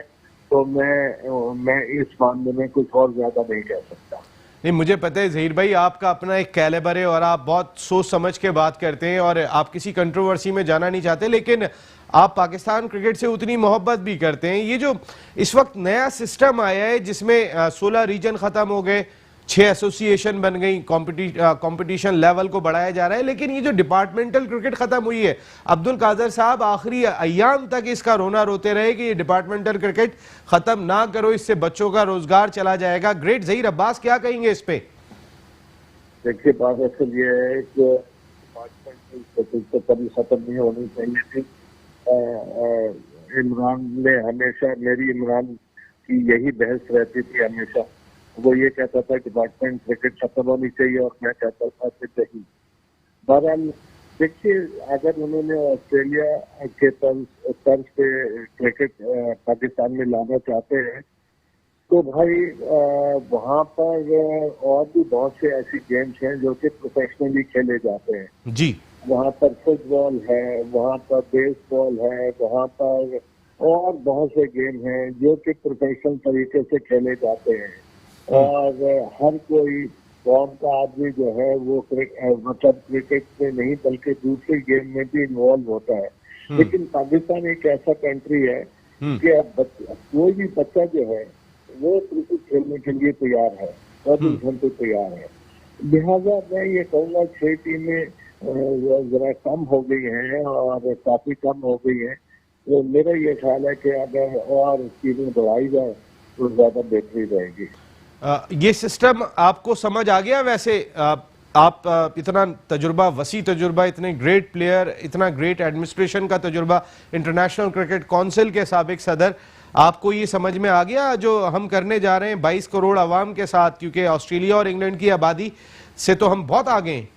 तो मैं इस मामले में कुछ और ज्यादा नहीं कह सकता। नहीं, मुझे पता है ज़हीर भाई, आपका अपना एक कैलिबर है और आप बहुत सोच समझ के बात करते हैं और आप किसी कंट्रोवर्सी में जाना नहीं चाहते, लेकिन आप पाकिस्तान क्रिकेट से उतनी मोहब्बत भी करते हैं। ये जो इस वक्त नया सिस्टम आया है जिसमें 16 रीजन ख़त्म हो गए, 6 एसोसिएशन बन गई, कंपटीशन लेवल को बढ़ाया जा रहा है, लेकिन ये जो डिपार्टमेंटल क्रिकेट खत्म हुई है, अब्दुल कादर साहब आखिरी अय्याम तक इसका रोना रोते रहे कि ये डिपार्टमेंटल क्रिकेट खत्म ना करो, इससे बच्चों का रोजगार चला जाएगा। ग्रेट ज़हीर अब्बास क्या कहेंगे इस पे? देखिए, बात असल ये है कि डिपार्टमेंटल क्रिकेट तो कभी खत्म नहीं होनी चाहिए थी। इमरान ने हमेशा, मेरी इमरान की यही बहस रहती थी हमेशा। वो ये कहता था डिपार्टमेंट क्रिकेट खत्म होनी चाहिए और मैं कहता था कि नहीं। बहरहाल देखिए, अगर उन्होंने ऑस्ट्रेलिया के तर्ज पे क्रिकेट पाकिस्तान में लाना चाहते हैं तो भाई वहाँ पर और भी बहुत से ऐसी गेम्स हैं जो कि प्रोफेशनली खेले जाते हैं जी। वहाँ पर फुटबॉल है, वहाँ पर बेसबॉल है, वहाँ पर और बहुत से गेम हैं जो कि प्रोफेशनल तरीके से खेले जाते हैं और हर कोई कौम का आदमी जो है वो मतलब क्रिकेट में नहीं बल्कि दूसरे गेम में भी इन्वॉल्व होता है। लेकिन पाकिस्तान एक ऐसा कंट्री है कि अब कोई भी बच्चा जो है वो क्रिकेट खेलने के लिए तैयार है, 24 घंटे तैयार है। लिहाजा मैं ये कहूँगा 6 टीमें जरा कम हो गई हैं और काफी कम हो गई हैं, तो मेरा ये ख्याल है कि अगर और टीमें बढ़ाई जाए तो ज्यादा बेहतरी रहेगी। ये सिस्टम आपको समझ आ गया? वैसे आप इतना तजुर्बा, वसी तजुर्बा, इतने ग्रेट प्लेयर, इतना ग्रेट एडमिनिस्ट्रेशन का तजुर्बा, इंटरनेशनल क्रिकेट काउंसिल के साबिक सदर, आपको ये समझ में आ गया जो हम करने जा रहे हैं 22 करोड़ आवाम के साथ? क्योंकि ऑस्ट्रेलिया और इंग्लैंड की आबादी से तो हम बहुत आगे हैं।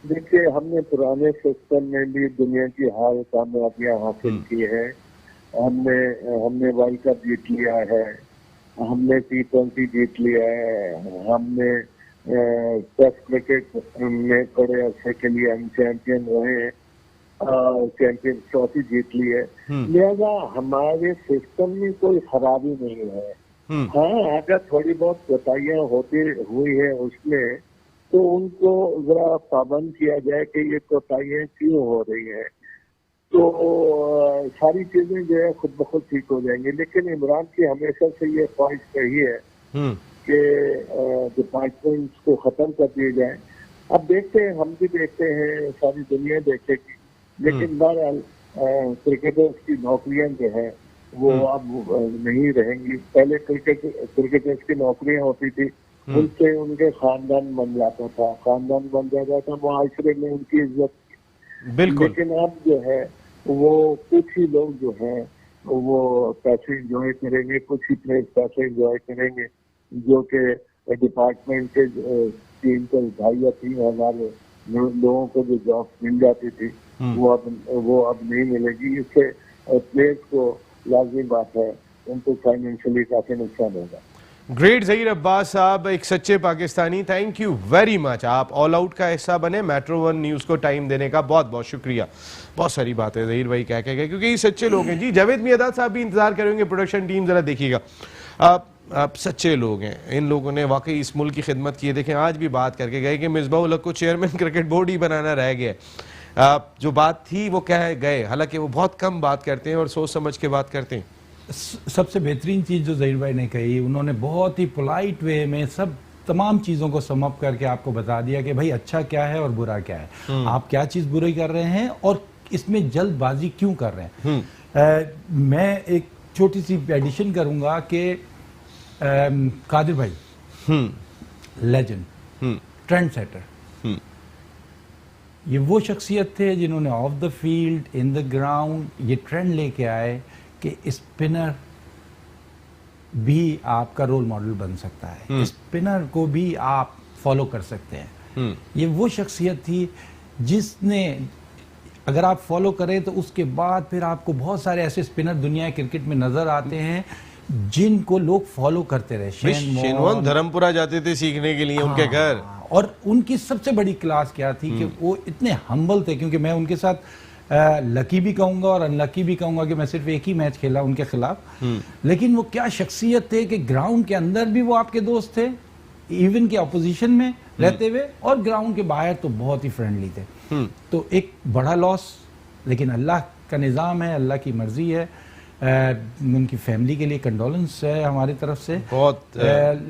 देखिए, हमने पुराने सिस्टम में भी दुनिया की हार कामयाबियां हासिल की है। हमने वर्ल्ड कप जीत लिया है, हमने T20 जीत लिया है, हमने टेस्ट क्रिकेट में बड़े अरसे के लिए हम चैंपियन रहे हैं, चैंपियन ट्रॉफी जीत ली है। लिहाजा हमारे सिस्टम में कोई खराबी नहीं है। हाँ, अगर थोड़ी बहुत कोताहियां हुई है उसमें, तो उनको जरा पाबंद किया जाए कि ये कोताहियां क्यों हो रही है, तो सारी चीजें जो है खुद ब खुद ठीक हो जाएंगी। लेकिन इमरान की हमेशा से ये ख्वाहिश रही है कि डिपार्टमेंट्स को खत्म कर दिए जाए। अब देखते हैं, हम भी देखते हैं, सारी दुनिया देखेगी। लेकिन बहरहाल क्रिकेटर्स की नौकरियां जो है वो अब नहीं रहेंगी। पहले क्रिकेटर्स की नौकरियां होती थी, उनसे उनके खानदान बन जाता था, खानदान बन जाता था, मुआशरे में उनकी इज्जत। बिल्कुल। लेकिन अब जो है वो कुछ ही लोग जो हैं वो पैसे इंजॉय करेंगे, कुछ ही प्लेयर्स पैसे इंजॉय करेंगे, जो कि डिपार्टमेंट के 3 से 2,500 या 3,000 लोगों को जो जॉब मिल जाती थी वो अब नहीं मिलेगी। इससे प्लेयर्स को लाजमी बात है उनको फाइनेंशियली काफी नुकसान होगा। ग्रेट ज़हीर अब्बास साहब, एक सच्चे Pakistani, thank you very much. आप ऑल आउट का हिस्सा बने, मेट्रो 1 न्यूज़ को टाइम देने का बहुत बहुत शुक्रिया। बहुत सारी बातें ज़हीर भाई कह के गए, क्योंकि ये सच्चे लोग हैं। जी, जावेद मियादाद साहब भी इंतजार करेंगे, प्रोडक्शन टीम ज़रा देखिएगा। आप सच्चे लोग हैं, इन लोगों ने वाकई इस मुल्क की खिदमत की है। देखें, आज भी बात करके गए कि मिसबाह-उल-हक को चेयरमैन क्रिकेट बोर्ड ही बनाना रह गया। जो बात थी वो कह गए, हालांकि वो बहुत कम बात करते हैं और सोच समझ के बात करते हैं। सबसे बेहतरीन चीज़ जो ज़हीर भाई ने कही, उन्होंने बहुत ही पोलाइट वे में तमाम चीज़ों को सम अप करके आपको बता दिया कि भाई अच्छा क्या है और बुरा क्या है, आप क्या चीज़ बुरी कर रहे हैं और इसमें जल्दबाजी क्यों कर रहे हैं। मैं एक छोटी सी एडिशन करूंगा कि कादिर भाई लेजेंड, ट्रेंड सेटर, ये वो शख्सियत थे जिन्होंने of the field, in the ground ये ट्रेंड लेके आए कि स्पिनर भी आपका रोल मॉडल बन सकता है, स्पिनर को भी आप फॉलो कर सकते हैं। ये वो शख्सियत थी जिसने, अगर आप फॉलो करें तो उसके बाद फिर आपको बहुत सारे ऐसे स्पिनर दुनिया क्रिकेट में नजर आते हैं जिनको लोग फॉलो करते रहे। शेन वॉर्न धर्मपुरा जाते थे सीखने के लिए उनके घर, और उनकी सबसे बड़ी क्लास क्या थी कि वो इतने हम्बल थे। क्योंकि मैं उनके साथ लकी भी कहूंगा और अनलकी भी कहूंगा कि मैं सिर्फ एक ही मैच खेला उनके खिलाफ, लेकिन वो क्या शख्सियत थे कि ग्राउंड के अंदर भी वो आपके दोस्त थे, इवन के अपोजिशन में रहते हुए, और ग्राउंड के बाहर तो बहुत ही फ्रेंडली थे। तो एक बड़ा लॉस, लेकिन अल्लाह का निज़ाम है, अल्लाह की मर्जी है। उनकी फैमिली के लिए कंडोलेंस है हमारी तरफ से बहुत।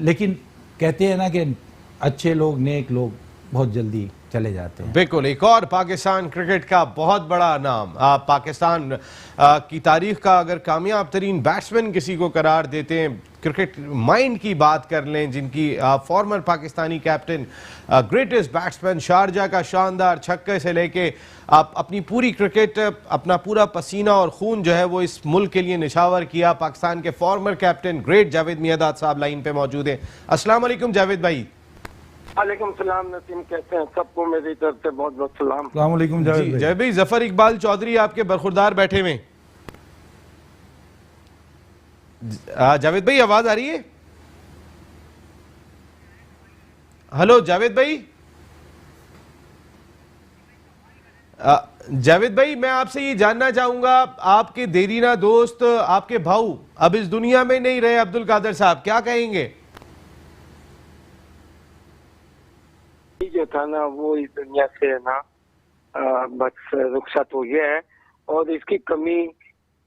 लेकिन कहते हैं ना कि अच्छे लोग, नेक लोग बहुत जल्दी चले जाते हैं। बिल्कुल, एक और पाकिस्तान क्रिकेट का बहुत बड़ा नाम, पाकिस्तान की तारीख का अगर कामयाब तरीन बैट्समैन किसी को करार देते हैं, क्रिकेट माइंड की बात कर लें, जिनकी farmer Pakistani captain, greatest batsman, Sharjah का शानदार छक्के से लेके आप अपनी पूरी क्रिकेट, अपना पूरा पसीना और खून जो है वो इस मुल्क के लिए निछावर किया, पाकिस्तान के former captain great Javed my dad साहब लाइन पे मौजूद हैं। अस्सलाम वालेकुम जावेद भाई। वालेकुम सलाम नसीम, कैसे हैं? सबको मेरी तरफ से बहुत बहुत सलाम। अस्सलाम वालेकुम जावेद भाई। जफर इकबाल चौधरी आपके बरखुरदार बैठे हुए। जावेद भाई आवाज आ रही है? हेलो जावेद भाई। जावेद भाई, मैं आपसे ये जानना चाहूंगा, आपके देरीना दोस्त, आपके भाऊ अब इस दुनिया में नहीं रहे, अब्दुल कादर साहब, क्या कहेंगे? था ना वो इस दुनिया से है ना बस रुखसत हो गया है। और इसकी कमी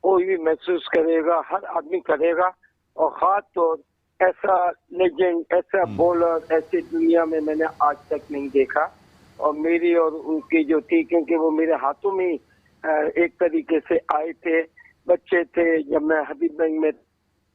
कोई भी महसूस करेगा, हर आदमी करेगा। और खास तौर ऐसा लेजेंड, ऐसा बॉलर ऐसी दुनिया में मैंने आज तक नहीं देखा। और मेरी और उनकी जो थी, क्योंकि वो मेरे हाथों में एक तरीके से आए थे, बच्चे थे जब मैं हबीब बैंक में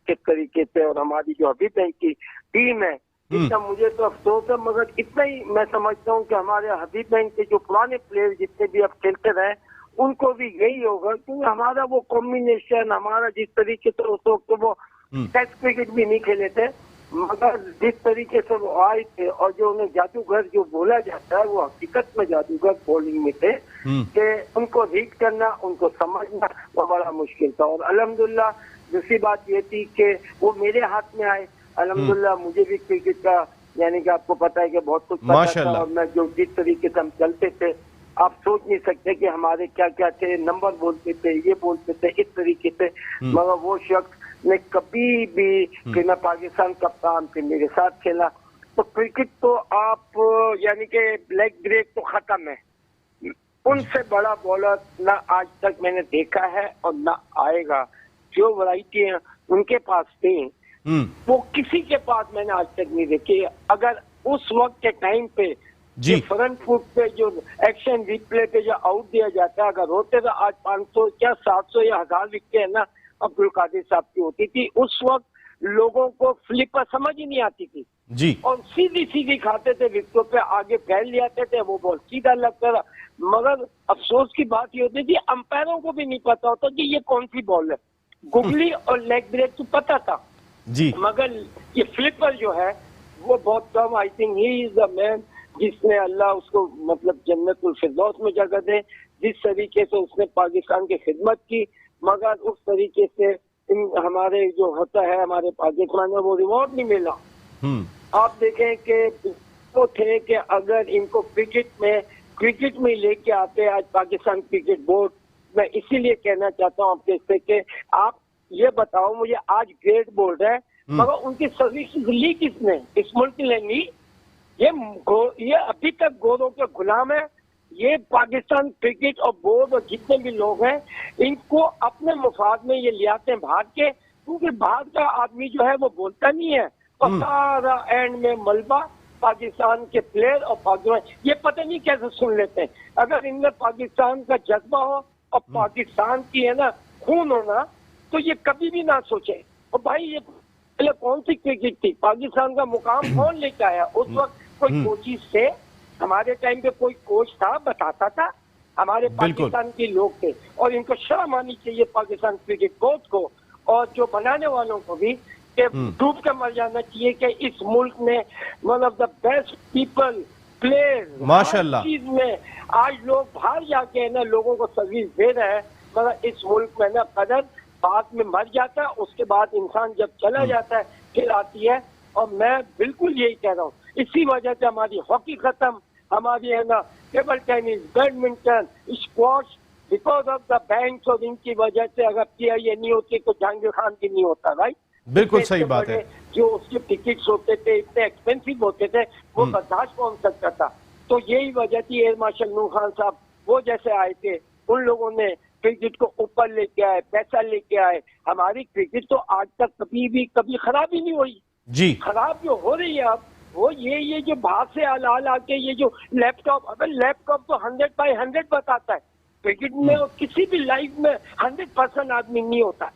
किस तरीके से, और हमारी जो हबीब बैंक की टीम है, इतना मुझे तो अफसोस है, मगर इतना ही मैं समझता हूँ कि हमारे हबीब बैंक के जो पुराने प्लेयर जितने भी अब खेलते रहे उनको भी यही होगा, क्योंकि हमारा वो कॉम्बिनेशन, हमारा जिस तरीके से उस वक्त वो टेस्ट क्रिकेट भी नहीं खेले थे, मगर जिस तरीके से वो आए थे और जो उन्हें जादूगर जो बोला जाता है वो हकीकत में जादूगर बॉलिंग में थे कि उनको रीड करना, उनको समझना वो बड़ा मुश्किल था। और अल्हम्दुलिल्लाह दूसरी बात ये थी कि वो मेरे हाथ में आए। अल्हम्दुलिल्लाह मुझे भी क्रिकेट का यानी कि आपको पता है कि बहुत कुछ पता था, और मैं जो जिस तरीके से हम चलते थे आप सोच नहीं सकते कि हमारे क्या क्या थे, नंबर बोलते थे, ये बोलते थे इस तरीके से, मगर वो शख्स ने कभी भी कि मैं पाकिस्तान कप्तान थे मेरे साथ खेला। तो क्रिकेट तो आप यानी कि लेग ब्रेक तो खत्म है, उनसे बड़ा बॉलर ना आज तक मैंने देखा है और ना आएगा। जो वैरायटी है उनके पास थी वो किसी के पास मैंने आज तक नहीं देखी। अगर उस वक्त के टाइम पे जी फ्रंट फुट पे जो एक्शन रिप्ले पे जो आउट दिया जाता है, अगर होते तो आज 500 क्या 700 या 1000 विकेट है ना अब्दुल कादिर साहब की होती थी। उस वक्त लोगों को फ्लिपर समझ ही नहीं आती थी जी, और सीधी सीधी खाते थे विकेटों पे, आगे फैल ले आते थे, वो बॉल सीधा लगता था। मगर अफसोस की बात ये होती थी अंपायरों को भी नहीं पता होता कि ये कौन सी बॉल है। गुगली और लेग ब्रेक तो पता था जी, मगर ये फ्लिपर जो है वो बहुत कम। I think he is the man जिसने अल्लाह उसको मतलब जन्नतुल फिरदौस में जगह दे, जिस तरीके से उसने पाकिस्तान की खिदमत की, मगर उस तरीके से हमारे जो होता है हमारे पाकिस्तान में वो रिवॉर्ड नहीं मिला। आप देखें कि वो थे कि अगर इनको क्रिकेट में लेके आते आज पाकिस्तान क्रिकेट बोर्ड, मैं इसीलिए कहना चाहता हूँ आपके से कि आप ये बताओ मुझे, आज ग्रेड बोर्ड है मगर उनकी सर्विस ली किसने? इस मुल्क ने ली। ये अभी तक गोरों के गुलाम है। ये पाकिस्तान क्रिकेट और बोर्ड और जितने भी लोग हैं इनको अपने मुफाद में ये ले आते हैं बाहर के, क्योंकि बाहर का आदमी जो है वो बोलता नहीं है, और सारा एंड में मलबा पाकिस्तान के प्लेयर और पाकिस्तान ये पता नहीं कैसे सुन लेते हैं। अगर इनमें पाकिस्तान का जज्बा हो और पाकिस्तान की है ना खून होना, तो ये कभी भी ना सोचे। और भाई ये पहले कौन सी क्रिकेट थी, पाकिस्तान का मुकाम कौन लेके आया? उस वक्त कोई कोचिज थे, हमारे टाइम पे कोई कोच था, बताता था, हमारे पाकिस्तान के लोग थे। और इनको शर्म आनी चाहिए पाकिस्तान क्रिकेट कोच को और जो बनाने वालों को भी, कि डूब के मर जाना चाहिए कि इस मुल्क में one of the best people player माशाल्लाह चीज में आज लोग बाहर जाके ना लोगों को सर्विस दे रहे हैं, मगर इस मुल्क में ना कदर बाद में मर जाता है, उसके बाद इंसान जब चला जाता है फिर आती है। और मैं बिल्कुल यही कह रहा हूँ, इसी वजह से हमारी हॉकी खत्म, हमारी है ना table tennis, badminton, squash, because of the banks और इनकी वजह से अगर PIA नहीं होती तो जहांगीर खान की नहीं होता। राइट, बिल्कुल सही बात है। जो उसके टिकट्स होते थे इतने एक्सपेंसिव होते थे, वो बर्दाश्त कौन सकता था। तो यही वजह थी एयर मार्शल नूर खान साहब वो जैसे आए थे, उन लोगों ने क्रिकेट को ऊपर लेके आए, पैसा लेके आए। हमारी क्रिकेट तो आज तक कभी खराब ही नहीं हुई जी। खराब जो हो रही है अब वो ये जो बाहर से ला के ये जो लैपटॉप, अबे लैपटॉप तो 100/100 बताता है क्रिकेट में, और किसी भी लाइफ में 100% आदमी नहीं होता।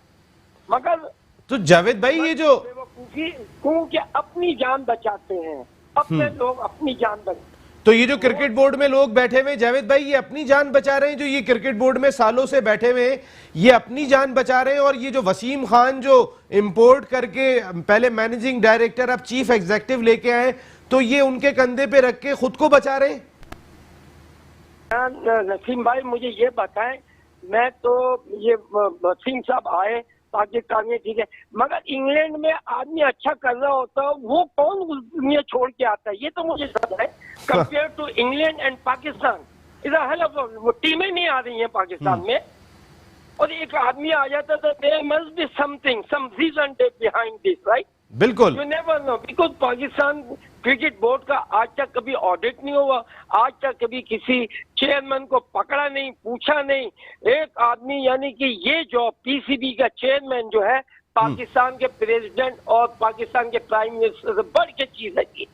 मगर तो जावेद भाई ये जो क्योंकि अपनी जान बचाते हैं, अपने लोग अपनी जान बचाते, तो ये जो क्रिकेट बोर्ड में लोग बैठे हुए जावेद भाई, ये अपनी जान बचा रहे हैं। जो ये क्रिकेट बोर्ड में सालों से बैठे हुए हैं ये अपनी जान बचा रहे हैं, और ये जो वसीम खान जो इंपोर्ट करके पहले मैनेजिंग डायरेक्टर अब चीफ एग्जीक्यूटिव लेके आए, तो ये उनके कंधे पे रख के खुद को बचा रहे हैं। नसीम भाई मुझे ये बताएं, मैं तो ये वसीम साहब आए पाकिस्तान में, ठीक है, मगर इंग्लैंड में आदमी अच्छा कर रहा होता वो कौन दुनिया छोड़ के आता है? ये तो मुझे समझ है। Compare to England and Pakistan, इधर हेलो वो टीमें नहीं आ रही हैं पाकिस्तान में, और एक आदमी आ जाता था, there must be something, some reason behind this, right. बिल्कुल। You never know, because Pakistan cricket board का आज तक कभी ऑडिट नहीं हुआ, आज तक कभी किसी चेयरमैन को पकड़ा नहीं, पूछा नहीं। एक आदमी यानी कि ये जॉब पीसीबी का चेयरमैन जो है पाकिस्तान के प्रेसिडेंट और पाकिस्तान के प्राइम मिनिस्टर से बढ़ के चीज है की,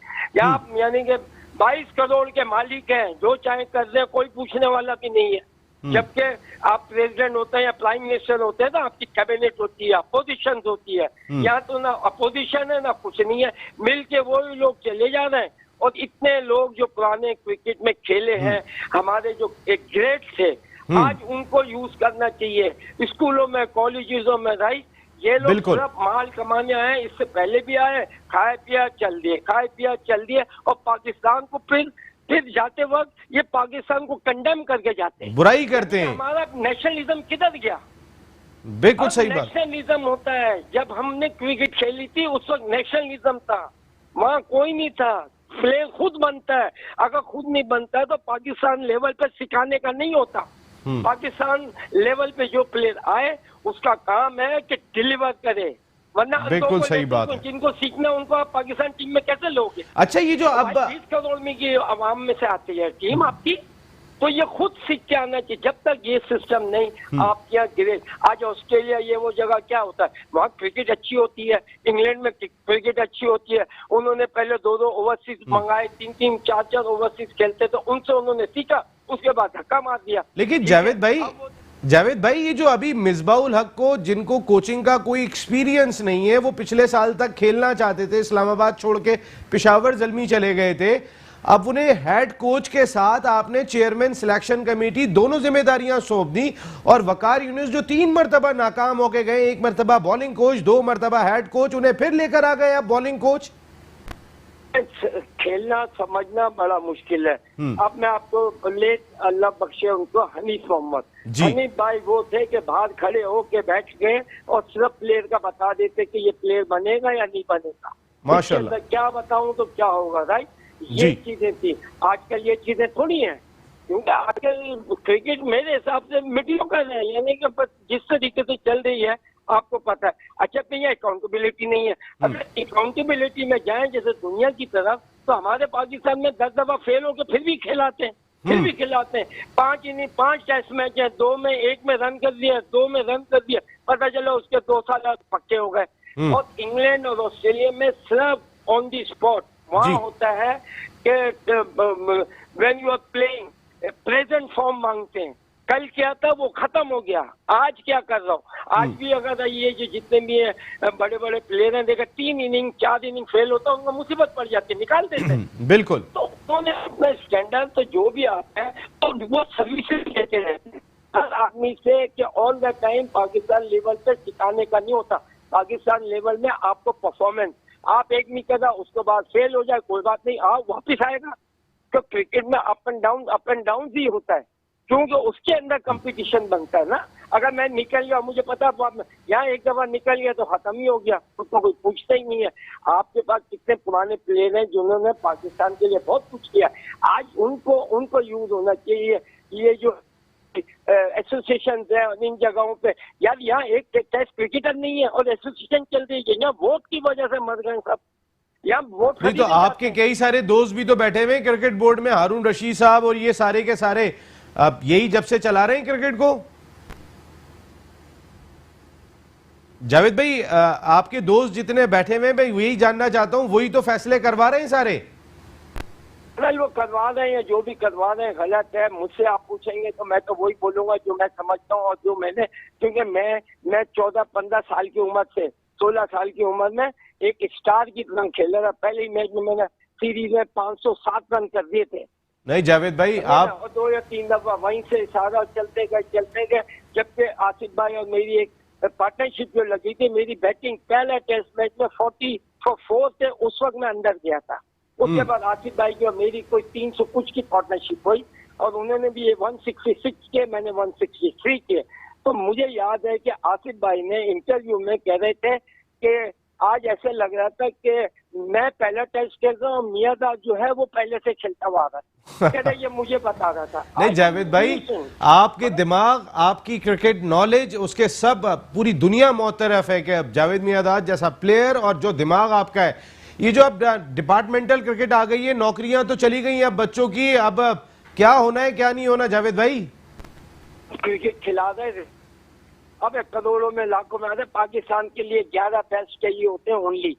आप यानी कि 22 करोड़ के मालिक हैं, जो चाहे कर रहे, कोई पूछने वाला भी नहीं है। जबकि आप प्रेसिडेंट होते हैं या प्राइम मिनिस्टर होते हैं ना, आपकी कैबिनेट होती है, अपोजिशन होती है। यहाँ तो ना अपोजिशन है ना कुछ नहीं है, मिलके वही लोग चले जा रहे हैं। और इतने लोग जो पुराने क्रिकेट में खेले हैं, हमारे जो एक ग्रेट थे, आज उनको यूज करना चाहिए स्कूलों में, कॉलेजों में। राइट, ये लोग सिर्फ माल कमाने आए, इससे पहले भी आए, खाए पिया चल दिए, खाए पिया चल दिए। और पाकिस्तान को फिर जाते वक्त ये पाकिस्तान को कंडेम करके जाते हैं, बुराई करते हैं। हमारा नेशनलिज्म किधर गया? बिल्कुल सही बात। नेशनलिज्म होता है, जब हमने क्रिकेट खेली थी उस वक्त नेशनलिज्म था, वहाँ कोई नहीं था। प्लेयर खुद बनता है, अगर खुद नहीं बनता है तो पाकिस्तान लेवल पे सिखाने का नहीं होता। पाकिस्तान लेवल पे जो प्लेयर आए उसका काम है कि डिलीवर करे, वरना बिल्कुल सही बात है। जिनको सीखना उनको आप पाकिस्तान टीम में कैसे लोगे? अच्छा, ये जो अब 20 करोड़ में की आवाम में से आती है टीम आपकी, तो ये खुद सीख के आना चाहिए। जब तक ये सिस्टम नहीं आपके यहाँ गिरे, आज ऑस्ट्रेलिया ये वो जगह क्या होता है, वहाँ क्रिकेट अच्छी होती है, इंग्लैंड में क्रिकेट अच्छी होती है। उन्होंने पहले 2-2 ओवरसीज मंगाए, 3-3, 4-4 ओवरसीज खेलते, तो उनसे उन्होंने सीखा, उसके बाद धक्का मार दिया। लेकिन जावेद भाई ये जो अभी मिसबाउल हक को, जिनको कोचिंग का कोई एक्सपीरियंस नहीं है, वो पिछले साल तक खेलना चाहते थे, इस्लामाबाद छोड़ के पेशावर ज़ल्मी चले गए थे, अब उन्हें हेड कोच के साथ आपने चेयरमैन सिलेक्शन कमेटी दोनों जिम्मेदारियां सौंप दी, और वकार यूनुस जो 3 मरतबा नाकाम होके गए, 1 मरतबा बॉलिंग कोच, 2 मरतबा हेड कोच, उन्हें फिर लेकर आ गए अब बॉलिंग कोच। खेलना समझना बड़ा मुश्किल है। अब मैं आपको लेट अल्लाह बख्शे उनको हनीफ मोहम्मद, हनीफ भाई वो थे कि बाहर खड़े होके बैठ गए और सिर्फ प्लेयर का बता देते कि ये प्लेयर बनेगा या नहीं बनेगा। माशाल्लाह, क्या बताऊं तो क्या होगा। राइट, ये चीजें थी। आजकल ये चीजें थोड़ी हैं, क्योंकि आजकल क्रिकेट मेरे हिसाब से मीडियोकर है, यानी कि जिस तरीके से चल रही है आपको पता है। अच्छा, भैया अकाउंटेबिलिटी नहीं है। अगर अकाउंटेबिलिटी में जाए जैसे दुनिया की तरफ, तो हमारे पाकिस्तान में 10 दफा फेल होकर फिर भी खिलाते हैं, फिर भी खिलाते हैं। 5 टेस्ट मैच है, 2 में 1 में रन कर दिया, 2 में रन कर दिया, पता चला उसके 2 साल पक्के हो गए। और इंग्लैंड और ऑस्ट्रेलिया में सिर्फ ऑन दी स्पॉट वहाँ होता है कि when you are playing present form मांगते हैं। कल क्या था वो खत्म हो गया, आज क्या कर रहा हूँ। आज भी अगर ये जो जितने भी बड़े बड़े प्लेयर हैं, देखा 3 इनिंग 4 इनिंग फेल होता है, उनको मुसीबत पड़ जाती है, निकाल देते हैं। बिल्कुल। तो उन्होंने अपना स्टैंडर्ड तो जो भी आता है तो वो सर्विसेज देते रहते हैं हर आदमी से, कि all the time Pakistan level पे सिखाने का नहीं होता। पाकिस्तान लेवल में आपको परफॉर्मेंस, आप एक नहीं कर रहा उसके बाद फेल हो जाए, कोई बात नहीं, आप वापिस आएगा। तो क्रिकेट में अप एंड डाउन ही होता है, क्योंकि उसके अंदर कंपटीशन बनता है ना। अगर मैं निकल गया, मुझे पता यहाँ एक दफा निकल गया तो खत्म ही हो गया, उसको कोई पूछता ही नहीं है। आपके पास कितने पुराने प्लेयर हैं जिन्होंने पाकिस्तान के लिए बहुत कुछ किया, आज उनको यूज होना चाहिए। ये जो एसोसिएशन है इन जगहों पे, यार यहाँ एक टेस्ट क्रिकेटर नहीं है और एसोसिएशन चल रही है, यहाँ वोट की वजह से मर गए सब। यहाँ वोट नहीं तो आपके कई सारे दोस्त भी तो बैठे हुए क्रिकेट बोर्ड में, हारून रशीद साहब और ये सारे के सारे, अब यही जब से चला रहे हैं क्रिकेट को। जावेद भाई, आपके दोस्त जितने बैठे हुए हैं, मैं यही जानना चाहता हूं, वही तो फैसले करवा रहे हैं सारे। वो करवा रहे हैं, जो भी करवा रहे हैं गलत है। मुझसे आप पूछेंगे तो मैं तो वही बोलूंगा जो मैं समझता हूँ और जो मैंने, क्योंकि मैं 14-15 साल की उम्र से 16 साल की उम्र में एक स्टार की तरह खेल रहा था। पहले ही मैच में मैंने सीरीज में 507 रन कर दिए थे। नहीं जावेद भाई, आप 2 या 3 दफा वहीं से सारा चलते गए, जबकि आसिफ भाई और मेरी एक पार्टनरशिप जो लगी थी, मेरी बैटिंग पहले टेस्ट मैच में 44 थे, उस वक्त मैं अंदर गया था। उसके बाद आसिफ भाई की और मेरी कोई 300 कुछ की पार्टनरशिप हुई, और उन्होंने भी ये 166 के, मैंने 163 के। तो मुझे याद है कि आसिफ भाई ने इंटरव्यू में कह रहे थे कि आज ऐसे लग रहा था कि मैं पहला टेस्ट खेल रहा हूँ, मियादाद जो है वो पहले से खेलता हुआ आ रहा है। कह रहे ये मुझे बता रहा था। नहीं जावेद भाई, आपके दिमाग, आपकी क्रिकेट नॉलेज, उसके सब पूरी दुनिया मोतरफ है कि अब जावेद मियादाद जैसा प्लेयर और जो दिमाग आपका है, ये जो अब डिपार्टमेंटल क्रिकेट आ गई है, नौकरियां तो चली गई हैं अब बच्चों की, अब क्या होना है क्या नहीं होना जावेद भाई? क्रिकेट खिला रहे, अब करोड़ों में लाखों में आ रहे। पाकिस्तान के लिए 11 बेस्ट चाहिए होते हैं ओनली।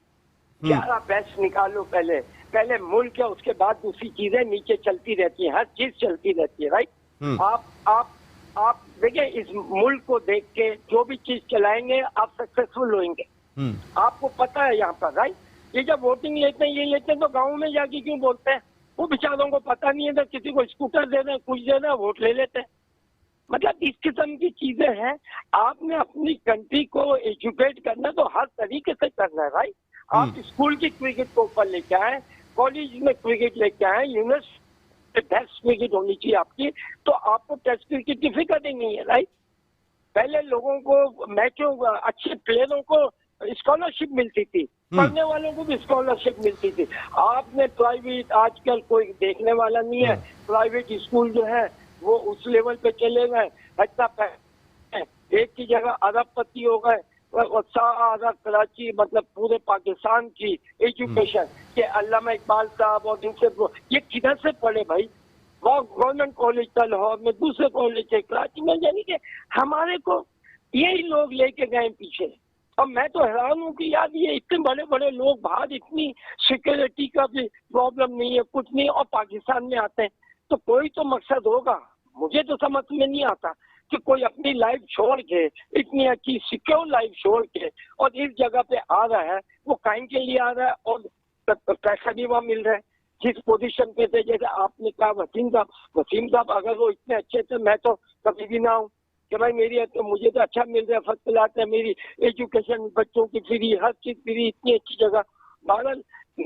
11 बेस्ट निकालो पहले मुल्क है, उसके बाद दूसरी चीजें नीचे चलती रहती हैं, हर चीज चलती रहती है, राइट। आप देखिए, इस मुल्क को देख के जो भी चीज चलाएंगे आप सक्सेसफुल होंगे। आपको पता है यहाँ पर, राइट। ये जब वोटिंग लेते हैं, ये लेते हैं तो गाँव में जाके क्यों बोलते हैं? वो बेचारों को पता नहीं है, तो किसी को स्कूटर दे दें, कुछ दे दें, वोट ले लेते हैं। मतलब इस किस्म की चीजें हैं। आपने अपनी कंट्री को एजुकेट करना तो हर तरीके से करना है, राइट। आप स्कूल की क्रिकेट को ऊपर लेके आए, कॉलेज में क्रिकेट लेके आए, यूनिवर्सिटी बेस्ट क्रिकेट होनी चाहिए आपकी, तो आपको टेस्ट क्रिकेट की फिक्र ही नहीं है, राइट। पहले लोगों को, मैचों, अच्छे प्लेयरों को स्कॉलरशिप मिलती थी, पढ़ने वालों को भी स्कॉलरशिप मिलती थी। आपने प्राइवेट, आजकल कोई देखने वाला नहीं है, प्राइवेट स्कूल जो है वो उस लेवल पे चले गए, एक की जगह अरबपति हो गए। और सारा कराची, मतलब पूरे पाकिस्तान की एजुकेशन के अल्लामा इकबाल साहब और इनसे ये किधर से पढ़े भाई? वो गवर्नमेंट कॉलेज था लाहौर में, दूसरे कॉलेज थे कराची में, यानी कि हमारे को यही लोग लेके गए पीछे। और मैं तो हैरान हूँ कि यार ये इतने बड़े बड़े लोग बाहर, इतनी सिक्योरिटी का भी प्रॉब्लम नहीं है, कुछ नहीं, और पाकिस्तान में आते हैं, तो कोई तो मकसद होगा। मुझे तो समझ में नहीं आता कि कोई अपनी लाइफ छोड़ के, इतनी अच्छी सिक्योर लाइफ छोड़ के और इस जगह पे आ रहा है, वो काइन के लिए आ रहा है और पैसा भी वहाँ मिल रहा है। जिस पोजीशन पे थे, जैसे आपने कहा वसीम साहब अगर वो इतने अच्छे थे, मैं तो कभी भी ना हूँ कि भाई मेरी, तो मुझे तो अच्छा मिल रहा है, फर्स्ट क्लास है, मेरी एजुकेशन बच्चों की फ्री, हर चीज फ्री, इतनी अच्छी जगह। भारत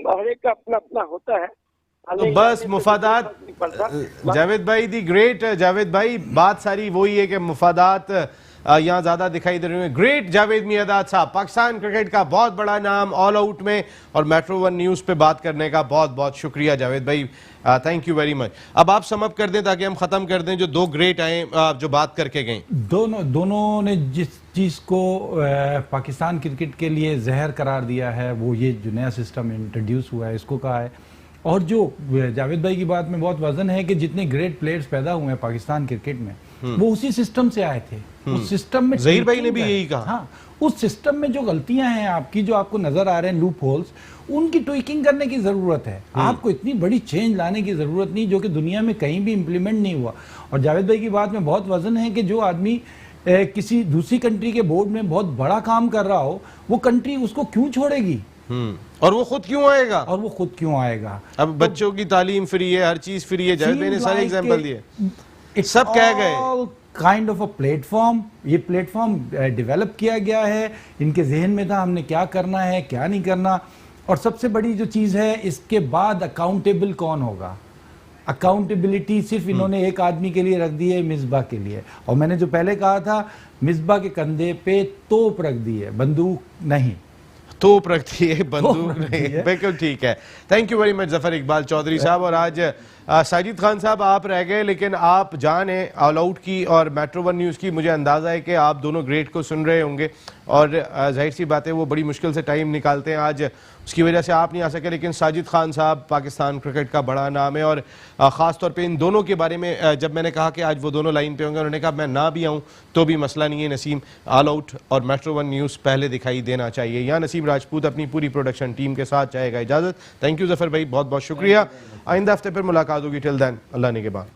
हर एक का अपना अपना होता है। तो बस मुफादात, जावेद भाई दी ग्रेट जावेद भाई, बात सारी वही है कि मुफादात यहाँ ज्यादा दिखाई दे रहे हैं। ग्रेट जावेद मियादाद साहब, पाकिस्तान क्रिकेट का बहुत बड़ा नाम ऑल आउट में, और मेट्रो 1 न्यूज पे बात करने का बहुत बहुत शुक्रिया जावेद भाई, थैंक यू वेरी मच। अब आप समअप कर दें ताकि हम खत्म कर दें, जो 2 ग्रेट आए जो बात करके गए। दोनों ने जिस चीज को पाकिस्तान क्रिकेट के लिए जहर करार दिया है, वो ये जो नया सिस्टम इंट्रोड्यूस हुआ है, इसको कहा है। और जो जावेद भाई की बात में बहुत वजन है कि जितने ग्रेट प्लेयर्स पैदा हुए हैं पाकिस्तान क्रिकेट में, वो उसी सिस्टम से आए थे। उस सिस्टम में ज़हीर भाई ने भी यही कहा। हाँ, उस सिस्टम में जो गलतियां हैं आपकी, जो आपको नजर आ रहे हैं लूप होल्स, उनकी ट्विकिंग करने की जरूरत है। आपको इतनी बड़ी चेंज लाने की जरूरत नहीं जो कि दुनिया में कहीं भी इंप्लीमेंट नहीं हुआ। और जावेद भाई की बात में बहुत वजन है कि जो आदमी किसी दूसरी कंट्री के बोर्ड में बहुत बड़ा काम कर रहा हो, वो कंट्री उसको क्यों छोड़ेगी? और वो खुद क्यों आएगा? अब बच्चों की तालीम फ्री है, हर चीज फ्री है, जावेद भाई ने सारे एग्जांपल दिए, सब कह गए। काइंड ऑफ अ प्लेटफॉर्म, ये प्लेटफॉर्म डेवलप किया गया है, इनके जहन में था हमने क्या करना है क्या नहीं करना। और सबसे बड़ी जो चीज है, इसके बाद अकाउंटेबल कौन होगा? अकाउंटेबिलिटी सिर्फ इन्होंने एक आदमी के लिए रख दी है, मिसबा के लिए। और मैंने जो पहले कहा था, मिसबा के कंधे पे तोप रख दी है, बंदूक नहीं। तोप रखती है, बंदूक नहीं। बिल्कुल ठीक है। Thank you very much Zafar Iqbal Chaudhry साहब। और आज साजिद खान साहब आप रह गए, लेकिन आप जान है ऑल आउट की और मेट्रो 1 न्यूज़ की, मुझे अंदाज़ा है कि आप दोनों ग्रेट को सुन रहे होंगे, और जाहिर सी बात है वो बड़ी मुश्किल से टाइम निकालते हैं, आज उसकी वजह से आप नहीं आ सके। लेकिन साजिद खान साहब पाकिस्तान क्रिकेट का बड़ा नाम है, और ख़ास तौर पे इन दोनों के बारे में जब मैंने कहा कि आज वो दोनों लाइन पे होंगे, उन्होंने कहा मैं ना भी आऊँ तो भी मसला नहीं है नसीम, ऑल आउट और मेट्रो 1 न्यूज़ पहले दिखाई देना चाहिए। यहाँ नसीम राजपूत अपनी पूरी प्रोडक्शन टीम के साथ चाहेगा इजाज़त। थैंक यू जफर भाई, बहुत बहुत शुक्रिया। आइंदा हफ्ते फिर मुलाकात होगी। टिल देन अल्लाह ने के बाद।